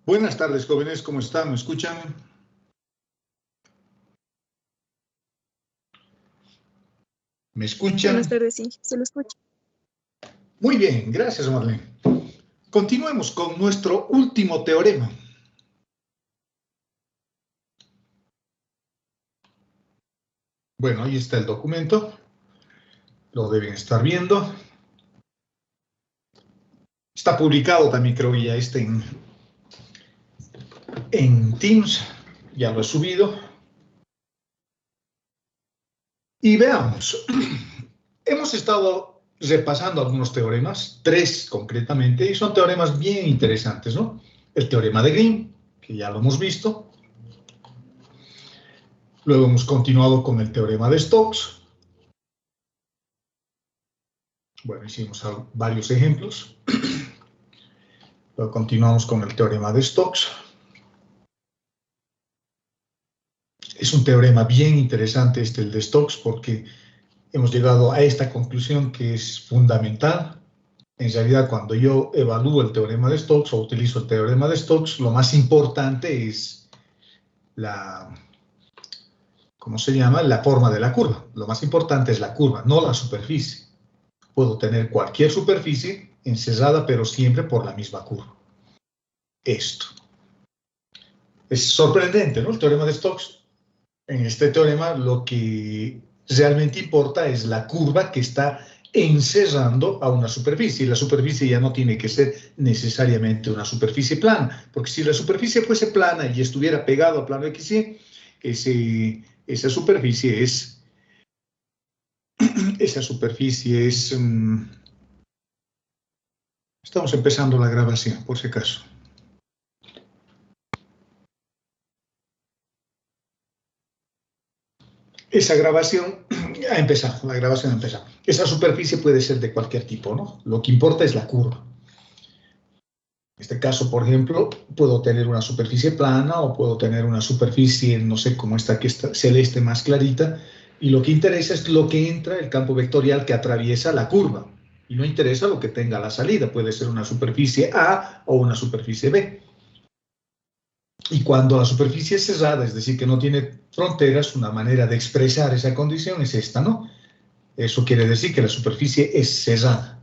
Buenas tardes, jóvenes, ¿cómo están? ¿Me escuchan? ¿Me escuchan? Buenas tardes, sí, se lo escucha. Muy bien, gracias, Marlene. Continuemos con nuestro último teorema. Bueno, ahí está el documento. Lo deben estar viendo. Está publicado también, creo que ya está en Teams. Ya lo he subido. Y veamos. Hemos estado repasando algunos teoremas, 3 concretamente, y son teoremas bien interesantes, ¿no? El teorema de Green, que ya lo hemos visto. Luego hemos continuado con el teorema de Stokes. Bueno, hicimos varios ejemplos. Luego continuamos con el teorema de Stokes. Es un teorema bien interesante el de Stokes, porque hemos llegado a esta conclusión que es fundamental. En realidad, cuando yo evalúo el teorema de Stokes o utilizo el teorema de Stokes, lo más importante es ¿cómo se llama? La forma de la curva. Lo más importante es la curva, no la superficie. Puedo tener cualquier superficie encerrada, pero siempre por la misma curva. Esto. Es sorprendente, ¿no? El teorema de Stokes. En este teorema lo que realmente importa es la curva que está encerrando a una superficie. Y la superficie ya no tiene que ser necesariamente una superficie plana, porque si la superficie fuese plana y estuviera pegado al plano XY, esa superficie es... Estamos empezando la grabación, por si acaso. Esa grabación ha empezado, la grabación ha empezado. Esa superficie puede ser de cualquier tipo, ¿no? Lo que importa es la curva. En este caso, por ejemplo, puedo tener una superficie plana o puedo tener una superficie, no sé, como esta que está celeste más clarita, y lo que interesa es lo que entra, el campo vectorial que atraviesa la curva. Y no interesa lo que tenga la salida, puede ser una superficie A o una superficie B. Y cuando la superficie es cerrada, es decir, que no tiene fronteras, una manera de expresar esa condición es esta, ¿no? Eso quiere decir que la superficie es cerrada.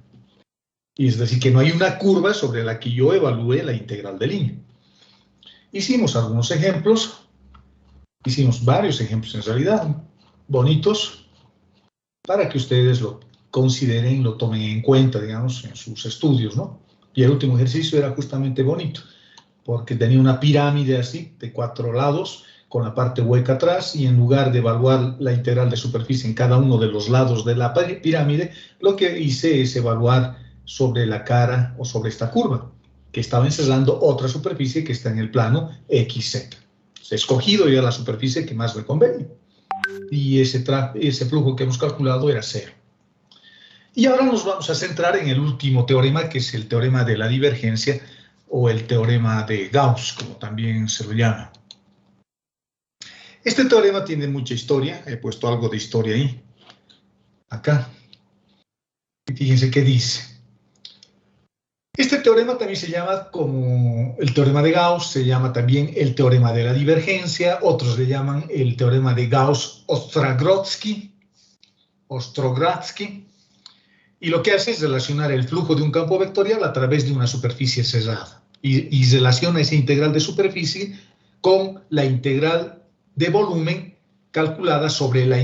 Y es decir, que no hay una curva sobre la que yo evalúe la integral de línea. Hicimos algunos ejemplos, hicimos varios ejemplos en realidad, bonitos, para que ustedes lo consideren, lo tomen en cuenta, digamos, en sus estudios, ¿no? Y el último ejercicio era justamente bonito, porque tenía una pirámide así, de 4 lados, con la parte hueca atrás, y en lugar de evaluar la integral de superficie en cada uno de los lados de la pirámide, lo que hice es evaluar sobre la cara o sobre esta curva, que estaba encerrando otra superficie que está en el plano XZ. He escogido ya la superficie que más me convenía, y ese flujo que hemos calculado era 0. Y ahora nos vamos a centrar en el último teorema, que es el teorema de la divergencia, o el teorema de Gauss, como también se lo llama. Este teorema tiene mucha historia, he puesto algo de historia ahí, acá. Y fíjense qué dice. Este teorema también se llama como el teorema de Gauss, se llama también el teorema de la divergencia, otros le llaman el teorema de Gauss-Ostrogradski, y lo que hace es relacionar el flujo de un campo vectorial a través de una superficie cerrada. Y relaciona esa integral de superficie con la integral de volumen calculada sobre la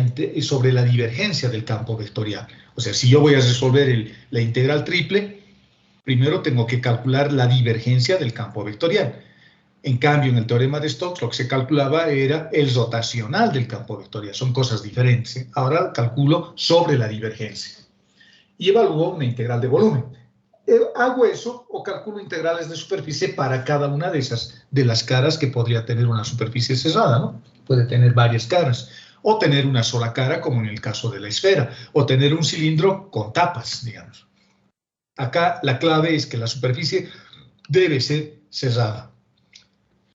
divergencia del campo vectorial. O sea, si yo voy a resolver la integral triple, primero tengo que calcular la divergencia del campo vectorial. En cambio, en el teorema de Stokes, lo que se calculaba era el rotacional del campo vectorial. Son cosas diferentes. Ahora calculo sobre la divergencia. Y evalúo una integral de volumen. Hago eso o calculo integrales de superficie para cada una de las caras que podría tener una superficie cerrada, ¿no? Puede tener varias caras, o tener una sola cara, como en el caso de la esfera, o tener un cilindro con tapas, digamos. Acá la clave es que la superficie debe ser cerrada.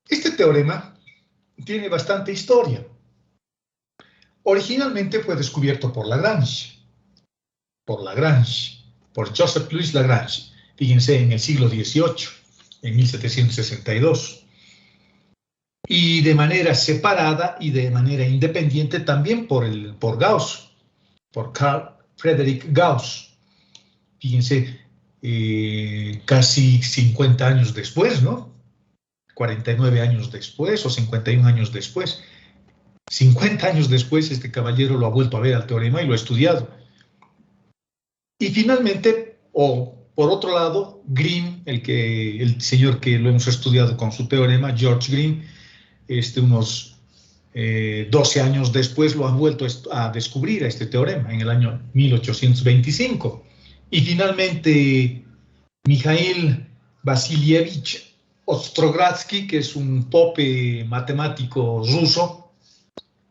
Este teorema tiene bastante historia. Originalmente fue descubierto por Lagrange, por Joseph Louis Lagrange, fíjense, en el siglo XVIII. en 1762. Y de manera separada y de manera independiente también por Gauss, por Carl Friedrich Gauss. Fíjense, casi 50 años después, ¿no? 49 años después o 51 años después. 50 años después, este caballero lo ha vuelto a ver al teorema y lo ha estudiado. Y finalmente, por otro lado, Green, el señor que lo hemos estudiado con su teorema, George Green, unos 12 años después lo han vuelto a descubrir a este teorema, en el año 1825. Y finalmente, Mikhail Vasilievich Ostrogradsky, que es un pope matemático ruso,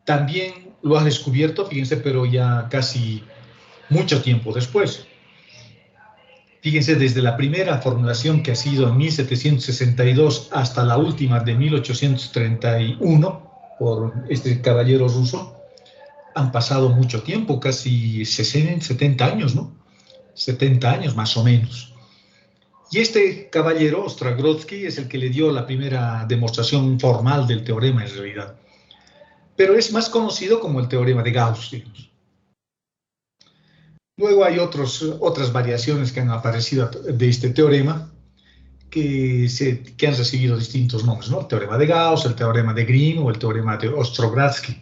también lo ha descubierto, fíjense, pero ya casi mucho tiempo después. Fíjense, desde la primera formulación que ha sido en 1762 hasta la última de 1831 por este caballero ruso, han pasado mucho tiempo, casi 60, 70 años, ¿no? 70 años más o menos. Y este caballero, Ostrogradsky, es el que le dio la primera demostración formal del teorema en realidad. Pero es más conocido como el teorema de Gauss, digamos. Luego hay otras variaciones que han aparecido de este teorema que han recibido distintos nombres, ¿no? El teorema de Gauss, el teorema de Green o el teorema de Ostrogradsky.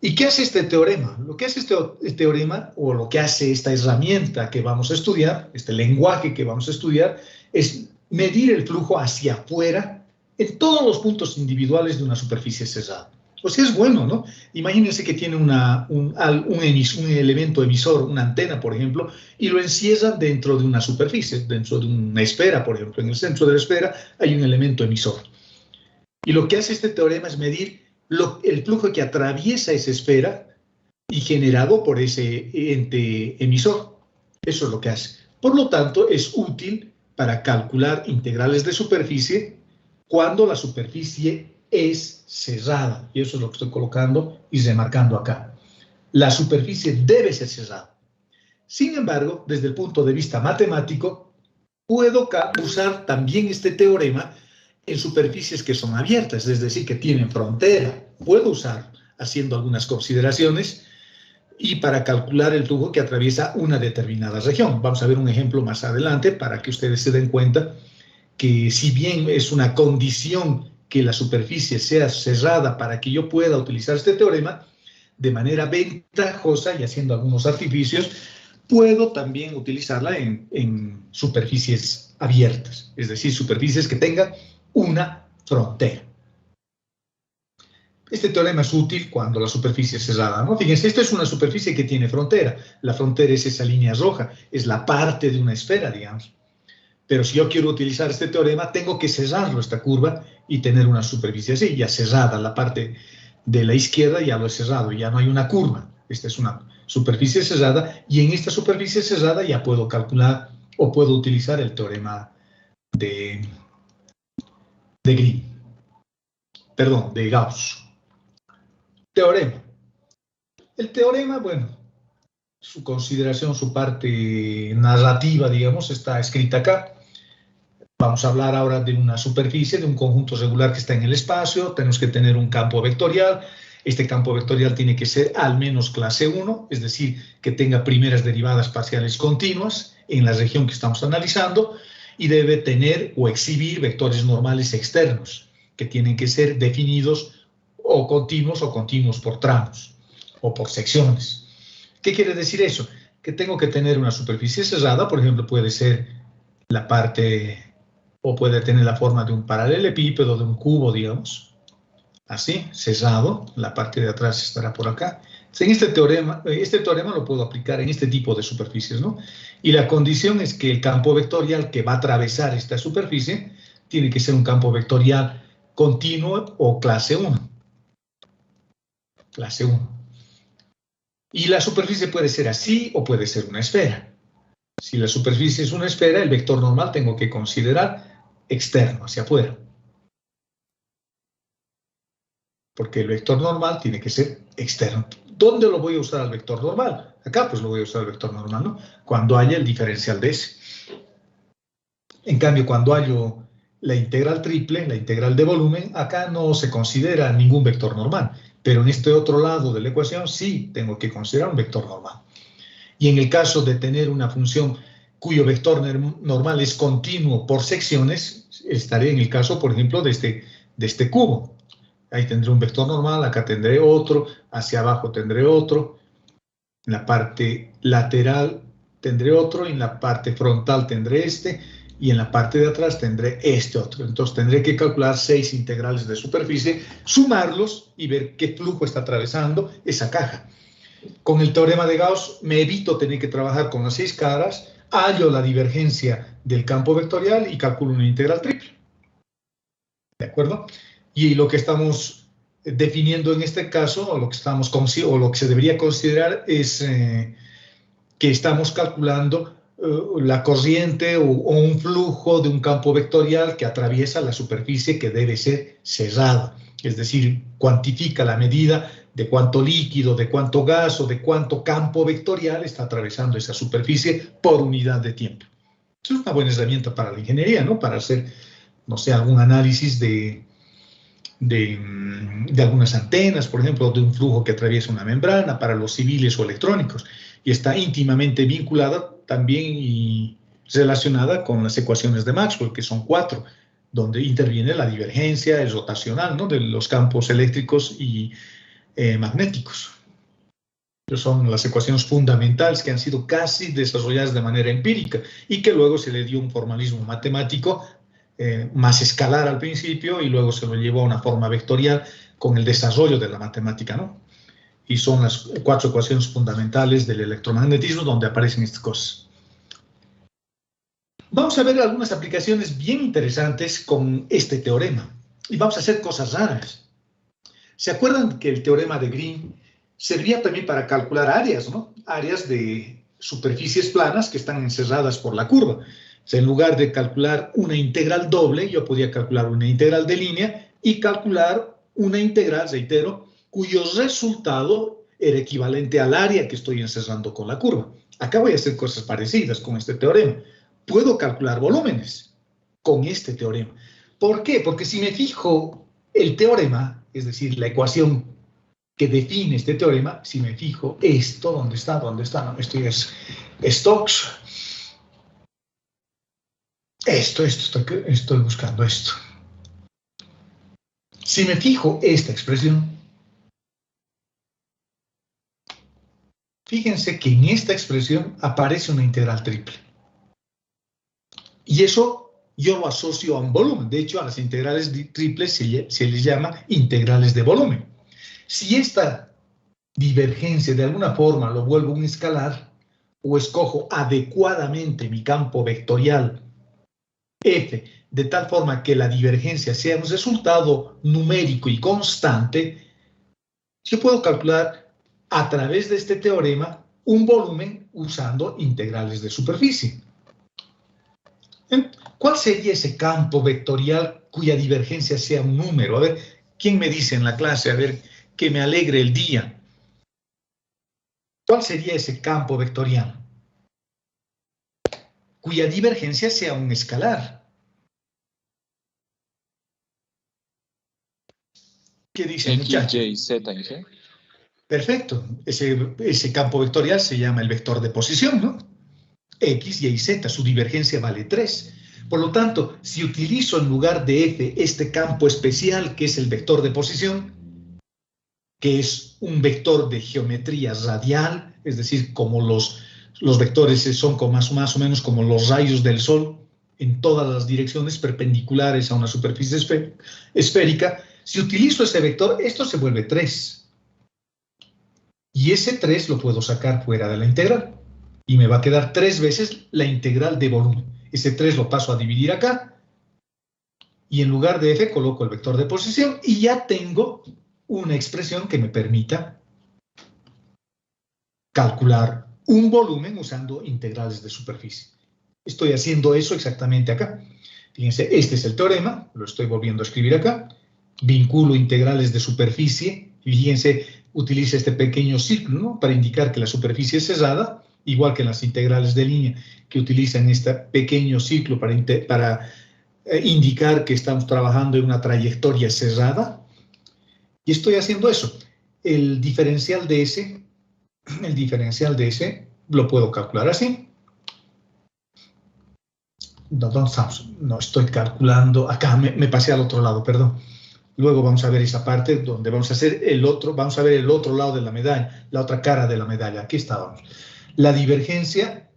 ¿Y qué hace este teorema? Lo que hace este teorema, o lo que hace esta herramienta que vamos a estudiar, este lenguaje que vamos a estudiar, es medir el flujo hacia afuera en todos los puntos individuales de una superficie cerrada. O sea, es bueno, ¿no? Imagínense que tiene un elemento emisor, una antena, por ejemplo, y lo encierran dentro de una superficie, dentro de una esfera, por ejemplo. En el centro de la esfera hay un elemento emisor. Y lo que hace este teorema es medir el flujo que atraviesa esa esfera y generado por ese ente emisor. Eso es lo que hace. Por lo tanto, es útil para calcular integrales de superficie cuando la superficie es cerrada. Y eso es lo que estoy colocando y remarcando acá. La superficie debe ser cerrada. Sin embargo, desde el punto de vista matemático, puedo usar también este teorema en superficies que son abiertas, es decir, que tienen frontera. Puedo usar haciendo algunas consideraciones y para calcular el flujo que atraviesa una determinada región. Vamos a ver un ejemplo más adelante para que ustedes se den cuenta que si bien es una condición que la superficie sea cerrada para que yo pueda utilizar este teorema, de manera ventajosa y haciendo algunos artificios, puedo también utilizarla en superficies abiertas, es decir, superficies que tengan una frontera. Este teorema es útil cuando la superficie es cerrada, ¿no? Fíjense, esta es una superficie que tiene frontera. La frontera es esa línea roja, es la parte de una esfera, digamos. Pero si yo quiero utilizar este teorema, tengo que cerrarlo, esta curva, y tener una superficie así, ya cerrada. La parte de la izquierda ya lo he cerrado, ya no hay una curva. Esta es una superficie cerrada, y en esta superficie cerrada ya puedo calcular o puedo utilizar el teorema de Green. Perdón, de Gauss. Teorema. El teorema, bueno, su consideración, su parte narrativa, digamos, está escrita acá. Vamos a hablar ahora de una superficie, de un conjunto regular que está en el espacio. Tenemos que tener un campo vectorial. Este campo vectorial tiene que ser al menos clase 1, es decir, que tenga primeras derivadas parciales continuas en la región que estamos analizando, y debe tener o exhibir vectores normales externos, que tienen que ser definidos o continuos por tramos o por secciones. ¿Qué quiere decir eso? Que tengo que tener una superficie cerrada, por ejemplo, puede ser la parte, o puede tener la forma de un paralelepípedo, de un cubo, digamos, así, cerrado, la parte de atrás estará por acá. En este teorema lo puedo aplicar en este tipo de superficies, ¿no? Y la condición es que el campo vectorial que va a atravesar esta superficie tiene que ser un campo vectorial continuo o clase 1. Clase 1. Y la superficie puede ser así o puede ser una esfera. Si la superficie es una esfera, el vector normal tengo que considerar externo, hacia afuera. Porque el vector normal tiene que ser externo. ¿Dónde lo voy a usar al vector normal? Acá pues lo voy a usar al vector normal, ¿no? Cuando haya el diferencial de ese. En cambio, cuando hallo la integral triple, la integral de volumen, acá no se considera ningún vector normal, pero en este otro lado de la ecuación sí tengo que considerar un vector normal. Y en el caso de tener una función cuyo vector normal es continuo por secciones, estaré en el caso, por ejemplo, de este cubo. Ahí tendré un vector normal, acá tendré otro, hacia abajo tendré otro, en la parte lateral tendré otro, y en la parte frontal tendré este, y en la parte de atrás tendré este otro. Entonces tendré que calcular 6 integrales de superficie, sumarlos y ver qué flujo está atravesando esa caja. Con el teorema de Gauss me evito tener que trabajar con las 6 caras, hallo la divergencia del campo vectorial y calculo una integral triple. ¿De acuerdo? Y lo que estamos definiendo en este caso, o lo que se debería considerar, es que estamos calculando la corriente o un flujo de un campo vectorial que atraviesa la superficie que debe ser cerrada. Es decir, cuantifica la medida de cuánto líquido, de cuánto gas o de cuánto campo vectorial está atravesando esa superficie por unidad de tiempo. Es una buena herramienta para la ingeniería, ¿no? Para hacer, no sé, algún análisis de algunas antenas, por ejemplo, de un flujo que atraviesa una membrana, para los civiles o electrónicos. Y está íntimamente vinculada también y relacionada con las ecuaciones de Maxwell, que son 4, donde interviene la divergencia, el rotacional, ¿no?, de los campos eléctricos y magnéticos. Son las ecuaciones fundamentales que han sido casi desarrolladas de manera empírica y que luego se le dio un formalismo matemático más escalar al principio y luego se lo llevó a una forma vectorial con el desarrollo de la matemática, ¿no? Y son las 4 ecuaciones fundamentales del electromagnetismo donde aparecen estas cosas. Vamos a ver algunas aplicaciones bien interesantes con este teorema y vamos a hacer cosas raras. ¿Se acuerdan que el teorema de Green servía también para calcular áreas, ¿no? Áreas de superficies planas que están encerradas por la curva. O sea, en lugar de calcular una integral doble, yo podía calcular una integral de línea y calcular una integral, reitero, cuyo resultado era equivalente al área que estoy encerrando con la curva. Acá voy a hacer cosas parecidas con este teorema. Puedo calcular volúmenes con este teorema. ¿Por qué? Porque si me fijo el teorema, es decir, la ecuación que define este teorema, si me fijo esto, ¿dónde está? No, esto es Stokes. Estoy buscando esto. Si me fijo esta expresión, fíjense que en esta expresión aparece una integral triple. Y eso yo lo asocio a un volumen. De hecho, a las integrales triples se les llama integrales de volumen. Si esta divergencia de alguna forma lo vuelvo un escalar o escojo adecuadamente mi campo vectorial F, de tal forma que la divergencia sea un resultado numérico y constante, yo puedo calcular a través de este teorema un volumen usando integrales de superficie. ¿Cuál sería ese campo vectorial cuya divergencia sea un número? A ver, ¿quién me dice en la clase? A ver, que me alegre el día. ¿Cuál sería ese campo vectorial cuya divergencia sea un escalar? ¿Qué dicen, muchachos? X, Y, Z, ¿sí? Perfecto. Ese campo vectorial se llama el vector de posición, ¿no? X, Y, Z, su divergencia vale 3. Por lo tanto, si utilizo en lugar de F este campo especial, que es el vector de posición, que es un vector de geometría radial, es decir, como los vectores son como más o menos como los rayos del sol, en todas las direcciones perpendiculares a una superficie esférica, si utilizo ese vector, esto se vuelve 3. Y ese 3 lo puedo sacar fuera de la integral. Y me va a quedar 3 veces la integral de volumen. Ese 3 lo paso a dividir acá. Y en lugar de F coloco el vector de posición y ya tengo una expresión que me permita calcular un volumen usando integrales de superficie. Estoy haciendo eso exactamente acá. Fíjense, este es el teorema, lo estoy volviendo a escribir acá. Vinculo integrales de superficie. Y fíjense, utiliza este pequeño círculo, ¿no?, para indicar que la superficie es cerrada, igual que en las integrales de línea, que utilizan este pequeño círculo para indicar que estamos trabajando en una trayectoria cerrada. Y estoy haciendo eso. El diferencial de ese lo puedo calcular así. ¿Dónde estamos? No, estoy calculando. Acá me pasé al otro lado, perdón. Luego vamos a ver esa parte donde vamos a ver el otro lado de la medalla, la otra cara de la medalla. Aquí estábamos. La divergencia,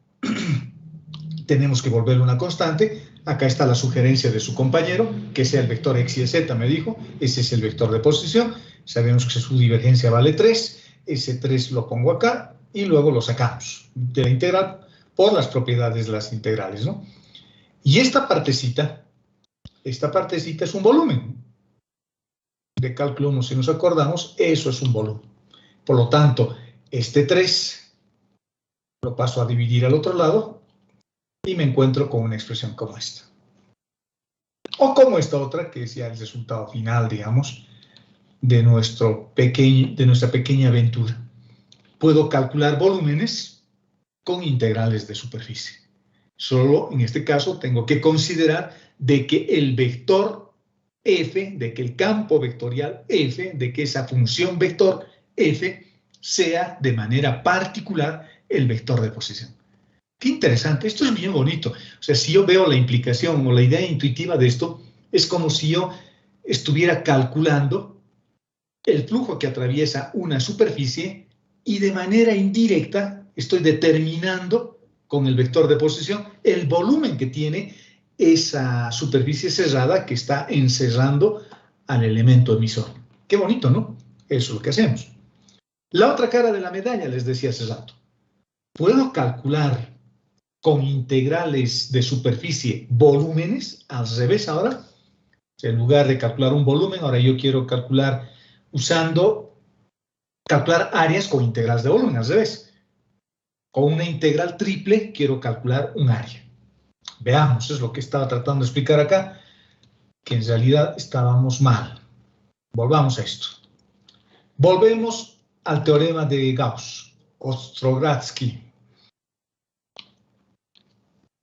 tenemos que volverlo una constante. Acá está la sugerencia de su compañero, que sea el vector x y z, me dijo. Ese es el vector de posición. Sabemos que su divergencia vale 3. Ese 3 lo pongo acá y luego lo sacamos de la integral por las propiedades de las integrales, ¿no? Y esta partecita es un volumen. De cálculo 1, si nos acordamos, eso es un volumen. Por lo tanto, este 3 lo paso a dividir al otro lado y me encuentro con una expresión como esta. O como esta otra, que es ya el resultado final, digamos, de nuestra pequeña aventura. Puedo calcular volúmenes con integrales de superficie. Solo en este caso tengo que considerar de que el vector f, de que el campo vectorial f, de que esa función vector f sea de manera particular el vector de posición. Qué interesante, esto es bien bonito. O sea, si yo veo la implicación o la idea intuitiva de esto, es como si yo estuviera calculando el flujo que atraviesa una superficie y de manera indirecta estoy determinando con el vector de posición el volumen que tiene esa superficie cerrada que está encerrando al elemento emisor. Qué bonito, ¿no? Eso es lo que hacemos. La otra cara de la medalla, les decía hace rato. Puedo calcular con integrales de superficie volúmenes, al revés ahora. O sea, en lugar de calcular un volumen, ahora yo quiero calcular calcular áreas con integrales de volumen, al revés. Con una integral triple quiero calcular un área. Veamos, es lo que estaba tratando de explicar acá, que en realidad estábamos mal. Volvamos a esto. Volvemos al teorema de Gauss, Ostrogradsky,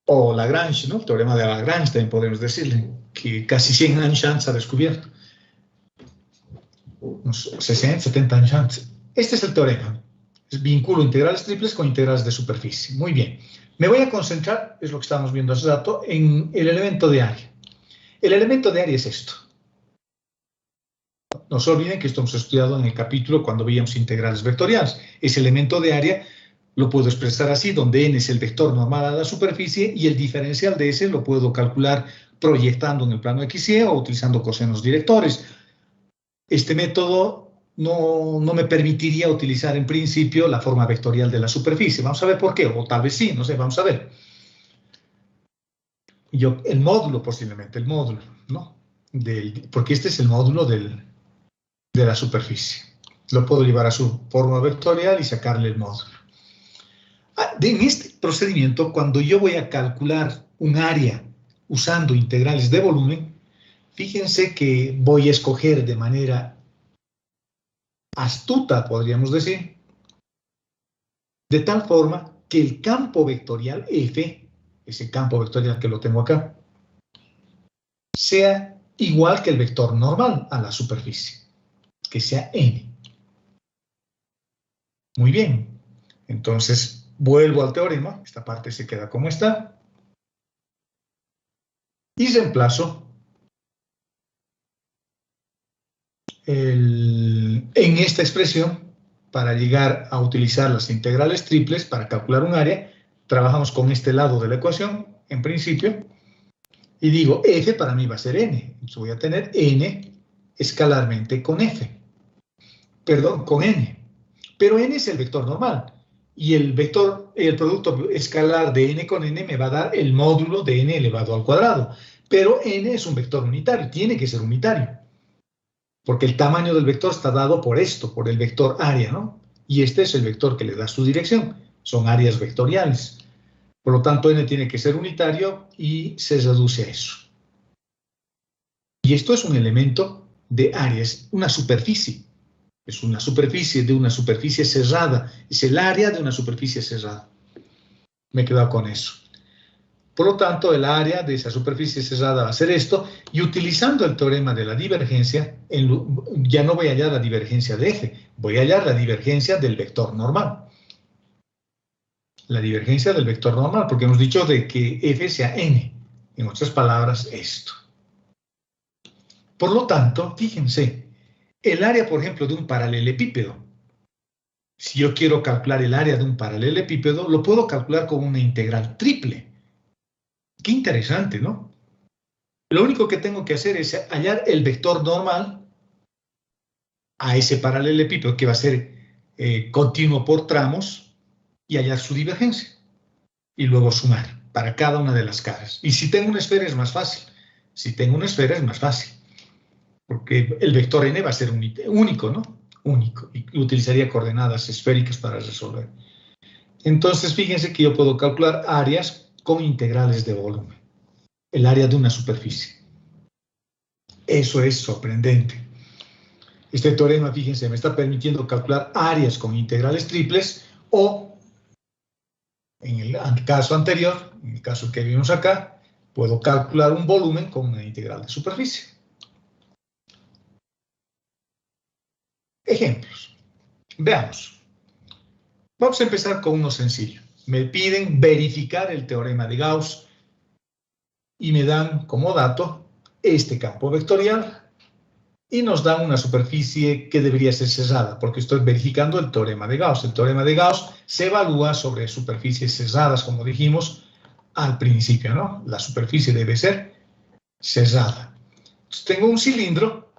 o Lagrange, ¿no? El teorema de Lagrange también podemos decirle, que casi 100 años antes ha descubierto. Unos 60, 70 años antes. Este es el teorema. Vinculo integrales triples con integrales de superficie. Muy bien. Me voy a concentrar, es lo que estábamos viendo hace rato, en el elemento de área. El elemento de área es esto. No se olviden que esto hemos estudiado en el capítulo cuando veíamos integrales vectoriales. Ese elemento de área lo puedo expresar así, donde n es el vector normal a la superficie y el diferencial de ese lo puedo calcular proyectando en el plano XY o utilizando cosenos directores. Este método no me permitiría utilizar en principio la forma vectorial de la superficie. Vamos a ver por qué, o tal vez sí, no sé, vamos a ver. El módulo posiblemente, el módulo, ¿no? Porque este es el módulo de la superficie. Lo puedo llevar a su forma vectorial y sacarle el módulo. En este procedimiento, cuando yo voy a calcular un área usando integrales de volumen, fíjense que voy a escoger de manera astuta, podríamos decir, de tal forma que el campo vectorial F, ese campo vectorial que lo tengo acá, sea igual que el vector normal a la superficie, que sea n. Muy bien, entonces vuelvo al teorema, esta parte se queda como está, y reemplazo en esta expresión para llegar a utilizar las integrales triples para calcular un área. Trabajamos con este lado de la ecuación, en principio, y digo, f para mí va a ser n. Entonces voy a tener n escalarmente con f. Perdón, con n. Pero n es el vector normal. Y el producto escalar de n con n me va a dar el módulo de n elevado al cuadrado. Pero n es un vector unitario, tiene que ser unitario. Porque el tamaño del vector está dado por esto, por el vector área, ¿no? Y este es el vector que le da su dirección. Son áreas vectoriales. Por lo tanto, n tiene que ser unitario y se reduce a eso. Y esto es un elemento de área, es una superficie. Es una superficie de una superficie cerrada. Es el área de una superficie cerrada. Me he quedado con eso. Por lo tanto, el área de esa superficie cerrada va a ser esto, y utilizando el teorema de la divergencia, ya no voy a hallar la divergencia de F, voy a hallar la divergencia del vector normal. La divergencia del vector normal, porque hemos dicho de que F sea N. En otras palabras, esto. Por lo tanto, fíjense, el área, por ejemplo, de un paralelepípedo. Si yo quiero calcular el área de un paralelepípedo, lo puedo calcular con una integral triple. Qué interesante, ¿no? Lo único que tengo que hacer es hallar el vector normal a ese paralelepípedo, que va a ser continuo por tramos, y hallar su divergencia. Y luego sumar para cada una de las caras. Y si tengo una esfera es más fácil. Si tengo una esfera es más fácil. Porque el vector n va a ser único, ¿no? Único. Y utilizaría coordenadas esféricas para resolver. Entonces, fíjense que yo puedo calcular áreas con integrales de volumen. El área de una superficie. Eso es sorprendente. Este teorema, fíjense, me está permitiendo calcular áreas con integrales triples, o, en el caso anterior, en el caso que vimos acá, puedo calcular un volumen con una integral de superficie. Ejemplos. Veamos. Vamos a empezar con uno sencillo. Me piden verificar el teorema de Gauss y me dan como dato este campo vectorial y nos dan una superficie que debería ser cerrada, porque estoy verificando el teorema de Gauss. El teorema de Gauss se evalúa sobre superficies cerradas, como dijimos al principio, ¿no? La superficie debe ser cerrada. Entonces, tengo un cilindro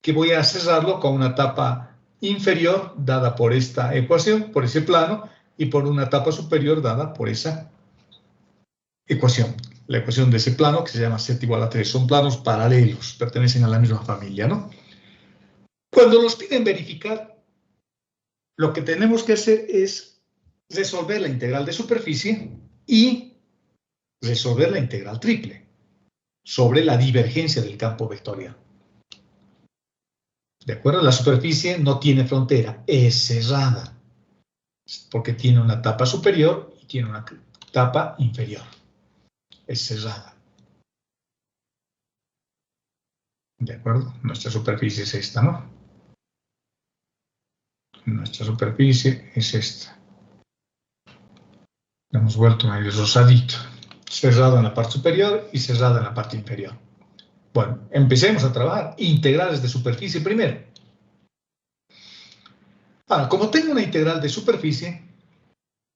que voy a cerrarlo con una tapa inferior dada por esta ecuación, por ese plano, y por una tapa superior dada por esa ecuación. La ecuación de ese plano, que se llama z igual a 3. Son planos paralelos, pertenecen a la misma familia, ¿no? Cuando nos piden verificar, lo que tenemos que hacer es resolver la integral de superficie y resolver la integral triple sobre la divergencia del campo vectorial. ¿De acuerdo? La superficie no tiene frontera, es cerrada, porque tiene una tapa superior y tiene una tapa inferior. Es cerrada. ¿De acuerdo? Nuestra superficie es esta, ¿no? Nuestra superficie es esta. La hemos vuelto a ir rosadito. Cerrada en la parte superior y cerrada en la parte inferior. Bueno, empecemos a trabajar integrales de superficie primero. Ahora, como tengo una integral de superficie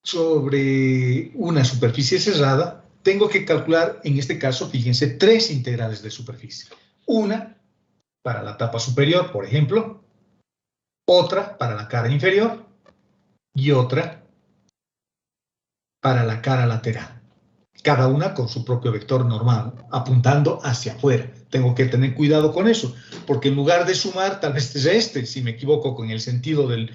sobre una superficie cerrada, tengo que calcular, en este caso, fíjense, 3 integrales de superficie. Una para la tapa superior, por ejemplo, otra para la cara inferior y otra para la cara lateral. Cada una con su propio vector normal, apuntando hacia afuera. Tengo que tener cuidado con eso, porque en lugar de sumar, tal vez sea este, si me equivoco con el sentido del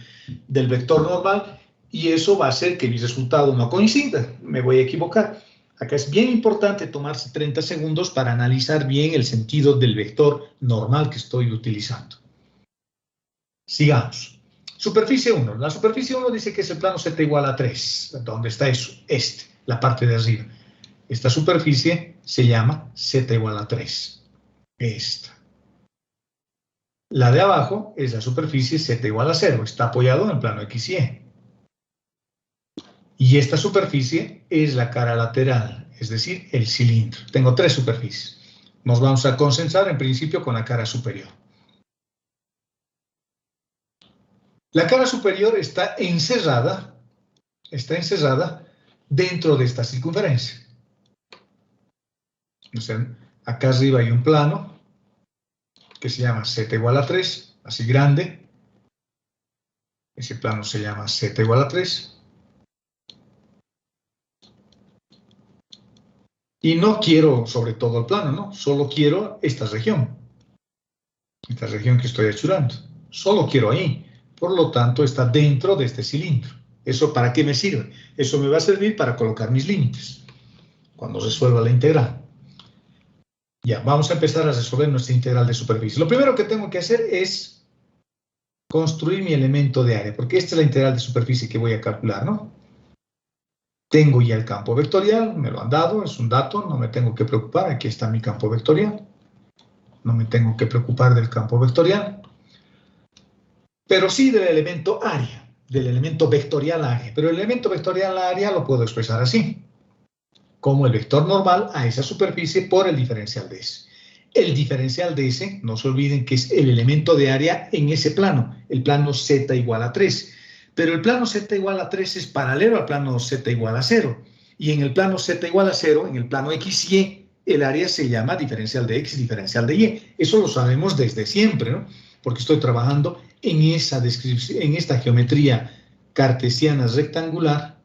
vector normal, y eso va a hacer que mi resultado no coincida, me voy a equivocar. Acá es bien importante tomarse 30 segundos para analizar bien el sentido del vector normal que estoy utilizando. Sigamos. Superficie 1. La superficie 1 dice que es el plano z igual a 3. ¿Dónde está eso? La parte de arriba. Esta superficie se llama z igual a 3. Esta. La de abajo es la superficie z igual a 0. Está apoyado en el plano x y y. Y esta superficie es la cara lateral, es decir, el cilindro. Tengo 3 superficies. Nos vamos a concentrar en principio con la cara superior. La cara superior está encerrada dentro de esta circunferencia. O sea, acá arriba hay un plano que se llama z igual a 3, así grande. Ese plano se llama z igual a 3. Y no quiero sobre todo el plano, ¿no? Solo quiero esta región que estoy achurando. Solo quiero ahí. Por lo tanto, está dentro de este cilindro. ¿Eso para qué me sirve? Eso me va a servir para colocar mis límites cuando resuelva la integral. Ya, vamos a empezar a resolver nuestra integral de superficie. Lo primero que tengo que hacer es construir mi elemento de área, porque esta es la integral de superficie que voy a calcular, ¿no? Tengo ya el campo vectorial, me lo han dado, es un dato, no me tengo que preocupar, aquí está mi campo vectorial. No me tengo que preocupar del campo vectorial, pero sí del elemento área, del elemento vectorial área. Pero el elemento vectorial área lo puedo expresar así, como el vector normal a esa superficie por el diferencial de S. El diferencial de S, no se olviden que es el elemento de área en ese plano, el plano Z igual a 3. Pero el plano Z igual a 3 es paralelo al plano Z igual a 0. Y en el plano Z igual a 0, en el plano XY, el área se llama diferencial de X, diferencial de Y. Eso lo sabemos desde siempre, ¿no? Porque estoy trabajando en esa descripción, en esta geometría cartesiana rectangular,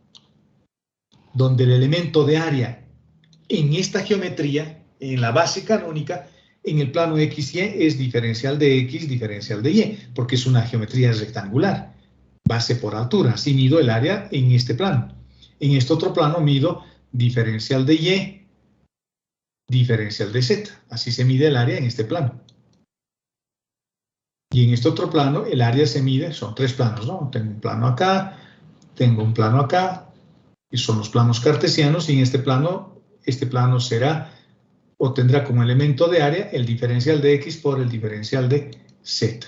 donde el elemento de área en esta geometría, en la base canónica, en el plano XY es diferencial de X, diferencial de Y, porque es una geometría rectangular, base por altura. Así mido el área en este plano. En este otro plano mido diferencial de Y, diferencial de Z. Así se mide el área en este plano. Y en este otro plano el área se mide, son tres planos, ¿no? Tengo un plano acá, tengo un plano acá, y son los planos cartesianos, y en este plano será o tendrá como elemento de área el diferencial de X por el diferencial de Z.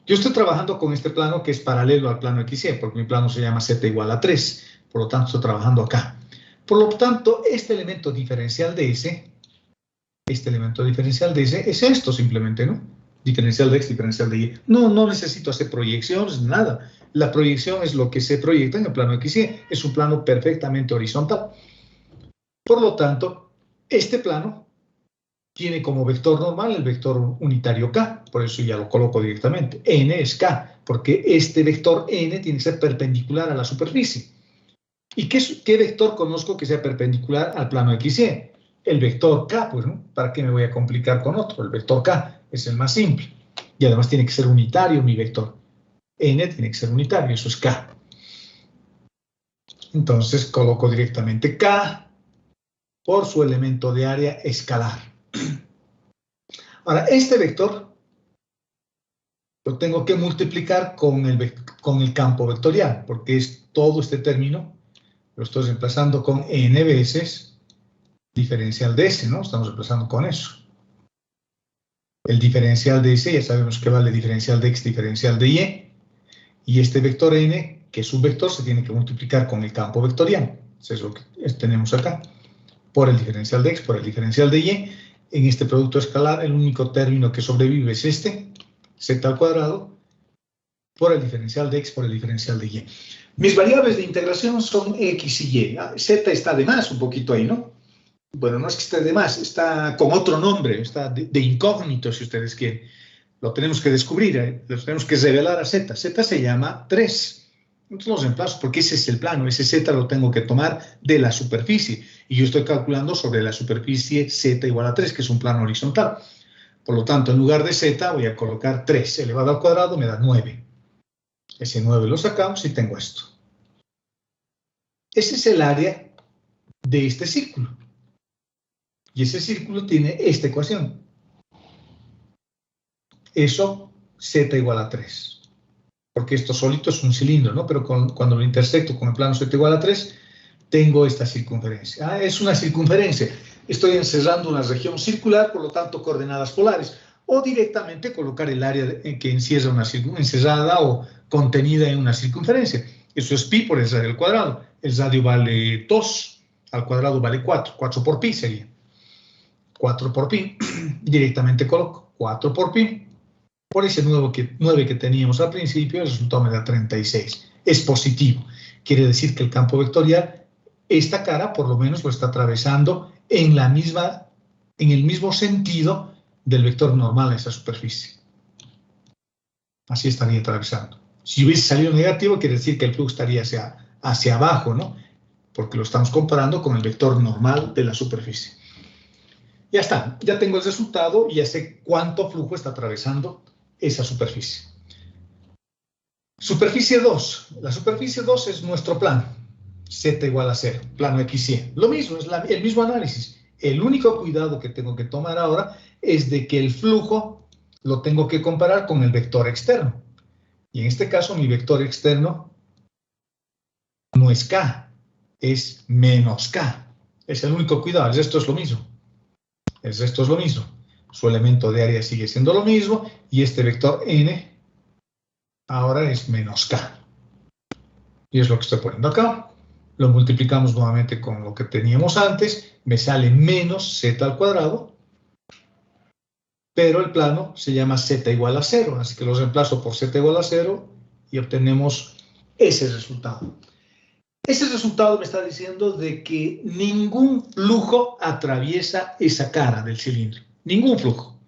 Yo estoy trabajando con este plano que es paralelo al plano XY, porque mi plano se llama Z igual a 3, por lo tanto estoy trabajando acá. Por lo tanto, este elemento diferencial de S es esto simplemente, ¿no? Diferencial de X, diferencial de Y. No necesito hacer proyecciones, nada. La proyección es lo que se proyecta en el plano XY. Es un plano perfectamente horizontal. Por lo tanto, este plano tiene como vector normal el vector unitario K. Por eso ya lo coloco directamente. N es K, porque este vector N tiene que ser perpendicular a la superficie. ¿Y qué vector conozco que sea perpendicular al plano XY? El vector K, pues, ¿no? ¿Para qué me voy a complicar con otro? El vector K es el más simple. Y además tiene que ser unitario mi vector. N tiene que ser unitario, eso es K. Entonces coloco directamente K por su elemento de área escalar. Ahora, este vector lo tengo que multiplicar con el campo vectorial, porque es todo este término, lo estoy reemplazando con N veces diferencial de S, ¿no? Estamos reemplazando con eso. El diferencial de S, ya sabemos que vale diferencial de X, diferencial de Y. Y este vector N, que es un vector, se tiene que multiplicar con el campo vectorial. Eso es lo que tenemos acá. Por el diferencial de X, por el diferencial de Y. En este producto escalar, el único término que sobrevive es este, Z al cuadrado, por el diferencial de X, por el diferencial de Y. Mis variables de integración son X y Y. Z está de más un poquito ahí, ¿no? Bueno, no es que esté de más, está con otro nombre, está de incógnito, si ustedes quieren. Lo tenemos que descubrir, lo tenemos que revelar a Z. Z se llama 3. Entonces los reemplazo porque ese es el plano, ese Z lo tengo que tomar de la superficie. Y yo estoy calculando sobre la superficie Z igual a 3, que es un plano horizontal. Por lo tanto, en lugar de Z voy a colocar 3 elevado al cuadrado, me da 9. Ese 9 lo sacamos y tengo esto. Ese es el área de este círculo. Y ese círculo tiene esta ecuación. Eso, Z igual a 3. Porque esto solito es un cilindro, ¿no? Pero cuando lo intersecto con el plano Z igual a 3, tengo esta circunferencia. Es una circunferencia. Estoy encerrando una región circular, por lo tanto, coordenadas polares. O directamente colocar el área que encierra una encerrada o contenida en una circunferencia. Eso es pi por el radio al cuadrado. El radio vale 2, al cuadrado vale 4. 4 por pi sería. 4 por pi. Directamente coloco 4 por pi. Por ese 9 que teníamos al principio, el resultado me da 36. Es positivo. Quiere decir que el campo vectorial, esta cara por lo menos lo está atravesando en el mismo sentido del vector normal a esa superficie. Así estaría atravesando. Si hubiese salido negativo, quiere decir que el flujo estaría hacia abajo, ¿no? Porque lo estamos comparando con el vector normal de la superficie. Ya está, ya tengo el resultado y ya sé cuánto flujo está atravesando esa superficie. Superficie 2. La superficie 2 es nuestro plano. Z igual a 0, plano XY. Lo mismo, es el mismo análisis. El único cuidado que tengo que tomar ahora es de que el flujo lo tengo que comparar con el vector externo. Y en este caso mi vector externo no es K, es menos K. Es el único cuidado, el resto es lo mismo. El resto es lo mismo. Su elemento de área sigue siendo lo mismo y este vector n ahora es menos K. Y es lo que estoy poniendo acá. Lo multiplicamos nuevamente con lo que teníamos antes. Me sale menos z al cuadrado. Pero el plano se llama z igual a 0. Así que lo reemplazo por z igual a 0 y obtenemos ese resultado. Ese resultado me está diciendo de que ningún flujo atraviesa esa cara del cilindro. Ningún flujo.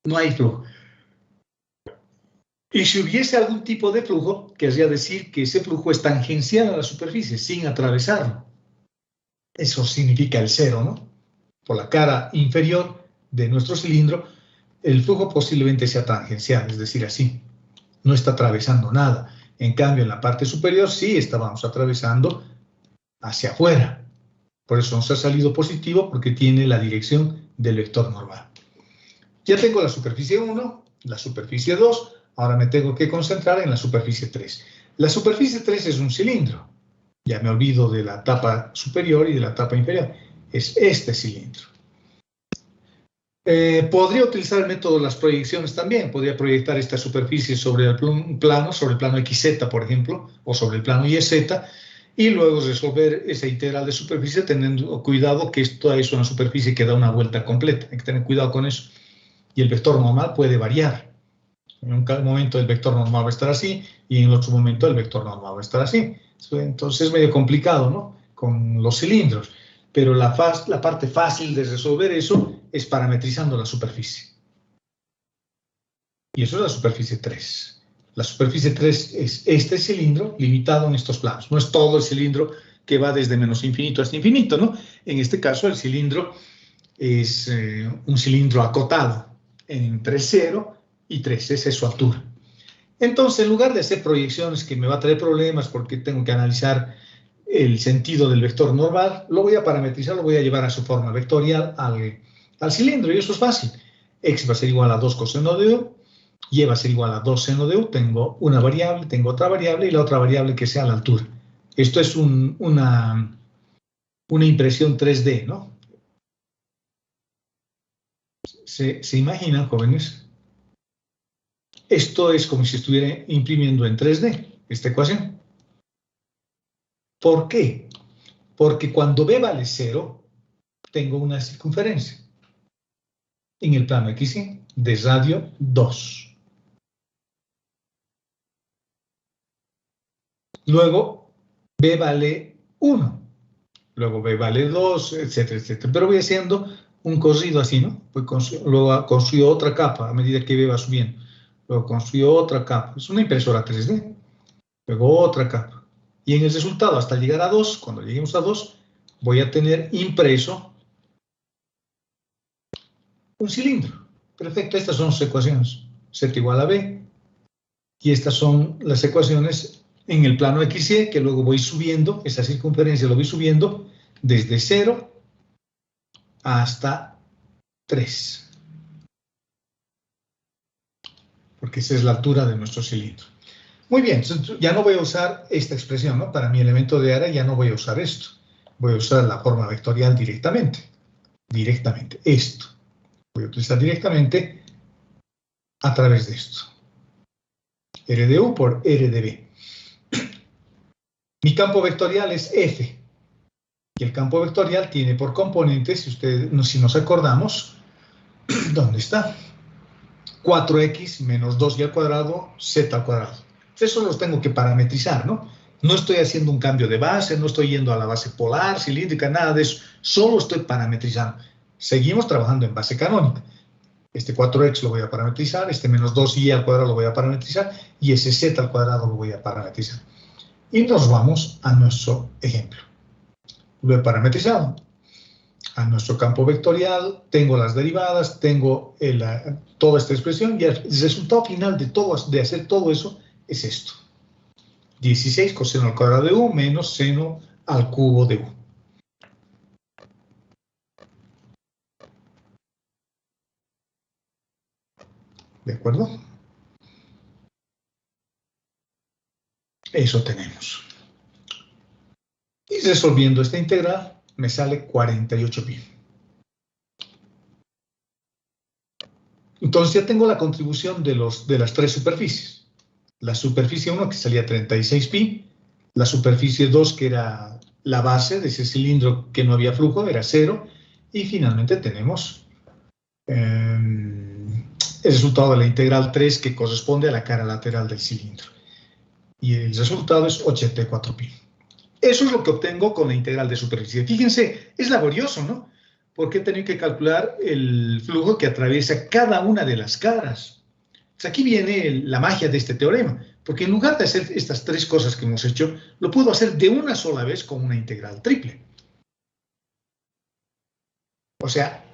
No hay flujo. Y si hubiese algún tipo de flujo, querría decir que ese flujo es tangencial a la superficie, sin atravesarlo. Eso significa el cero, ¿no? Por la cara inferior de nuestro cilindro, el flujo posiblemente sea tangencial, es decir, así. No está atravesando nada. En cambio, en la parte superior sí estábamos atravesando hacia afuera. Por eso nos ha salido positivo, porque tiene la dirección del vector normal. Ya tengo la superficie 1, la superficie 2, ahora me tengo que concentrar en la superficie 3. La superficie 3 es un cilindro. Ya me olvido de la tapa superior y de la tapa inferior. Es este cilindro. Podría utilizar el método de las proyecciones también. Podría proyectar esta superficie sobre el plano, sobre el plano XZ, por ejemplo, o sobre el plano YZ, y luego resolver esa integral de superficie teniendo cuidado que esto es una superficie que da una vuelta completa. Hay que tener cuidado con eso. Y el vector normal puede variar. En un momento el vector normal va a estar así y en otro momento el vector normal va a estar así. Entonces es medio complicado, ¿no? Con los cilindros. Pero la parte fácil de resolver eso es parametrizando la superficie. Y eso es la superficie 3. La superficie 3 es este cilindro limitado en estos planos. No es todo el cilindro que va desde menos infinito hasta infinito, ¿no? En este caso el cilindro es un cilindro acotado entre 0 y 3. Esa es su altura. Entonces, en lugar de hacer proyecciones que me va a traer problemas porque tengo que analizar el sentido del vector normal, lo voy a parametrizar, lo voy a llevar a su forma vectorial al cilindro, y eso es fácil. X va a ser igual a 2 coseno de U, Y va a ser igual a 2 seno de U, tengo una variable, tengo otra variable, y la otra variable que sea la altura. Esto es una impresión 3D, ¿no? ¿Se imaginan, jóvenes? Esto es como si estuviera imprimiendo en 3D esta ecuación. ¿Por qué? Porque cuando B vale 0, tengo una circunferencia en el plano XY de radio 2. Luego, B vale 1. Luego B vale 2, etcétera, etcétera. Pero voy haciendo un corrido así, ¿no? Luego construyo otra capa a medida que B va subiendo. Luego construyo otra capa. Es una impresora 3D. Luego otra capa. Y en el resultado, hasta llegar a 2, cuando lleguemos a 2, voy a tener impreso un cilindro. Perfecto, estas son sus ecuaciones. Z igual a B. Y estas son las ecuaciones en el plano XY, que luego voy subiendo, esa circunferencia lo voy subiendo desde 0 hasta 3. Porque esa es la altura de nuestro cilindro. Muy bien, ya no voy a usar esta expresión, ¿no? Para mi elemento de área ya no voy a usar esto. Voy a usar la forma vectorial directamente. Directamente, esto. Voy a utilizar directamente a través de esto. R de U por R de B. Mi campo vectorial es F. Y el campo vectorial tiene por componente, si nos acordamos, ¿dónde está? 4x menos 2y al cuadrado, z al cuadrado. Eso los tengo que parametrizar, ¿no? No estoy haciendo un cambio de base, no estoy yendo a la base polar, cilíndrica, nada de eso. Solo estoy parametrizando. Seguimos trabajando en base canónica. Este 4x lo voy a parametrizar, este menos 2y al cuadrado lo voy a parametrizar, y ese z al cuadrado lo voy a parametrizar. Y nos vamos a nuestro ejemplo. Lo he parametrizado. A nuestro campo vectorial, tengo las derivadas, tengo toda esta expresión, y el resultado final de hacer todo eso es esto. 16 coseno al cuadrado de U menos seno al cubo de U. ¿De acuerdo? Eso tenemos. Y resolviendo esta integral me sale 48 pi. Entonces ya tengo la contribución de las tres superficies. La superficie 1 que salía 36 pi, la superficie 2 que era la base de ese cilindro que no había flujo, era 0, y finalmente tenemos el resultado de la integral 3 que corresponde a la cara lateral del cilindro. Y el resultado es 84 pi. Eso es lo que obtengo con la integral de superficie. Fíjense, es laborioso, ¿no? Porque he tenido que calcular el flujo que atraviesa cada una de las caras. Pues aquí viene la magia de este teorema, porque en lugar de hacer estas tres cosas que hemos hecho, lo puedo hacer de una sola vez con una integral triple. O sea,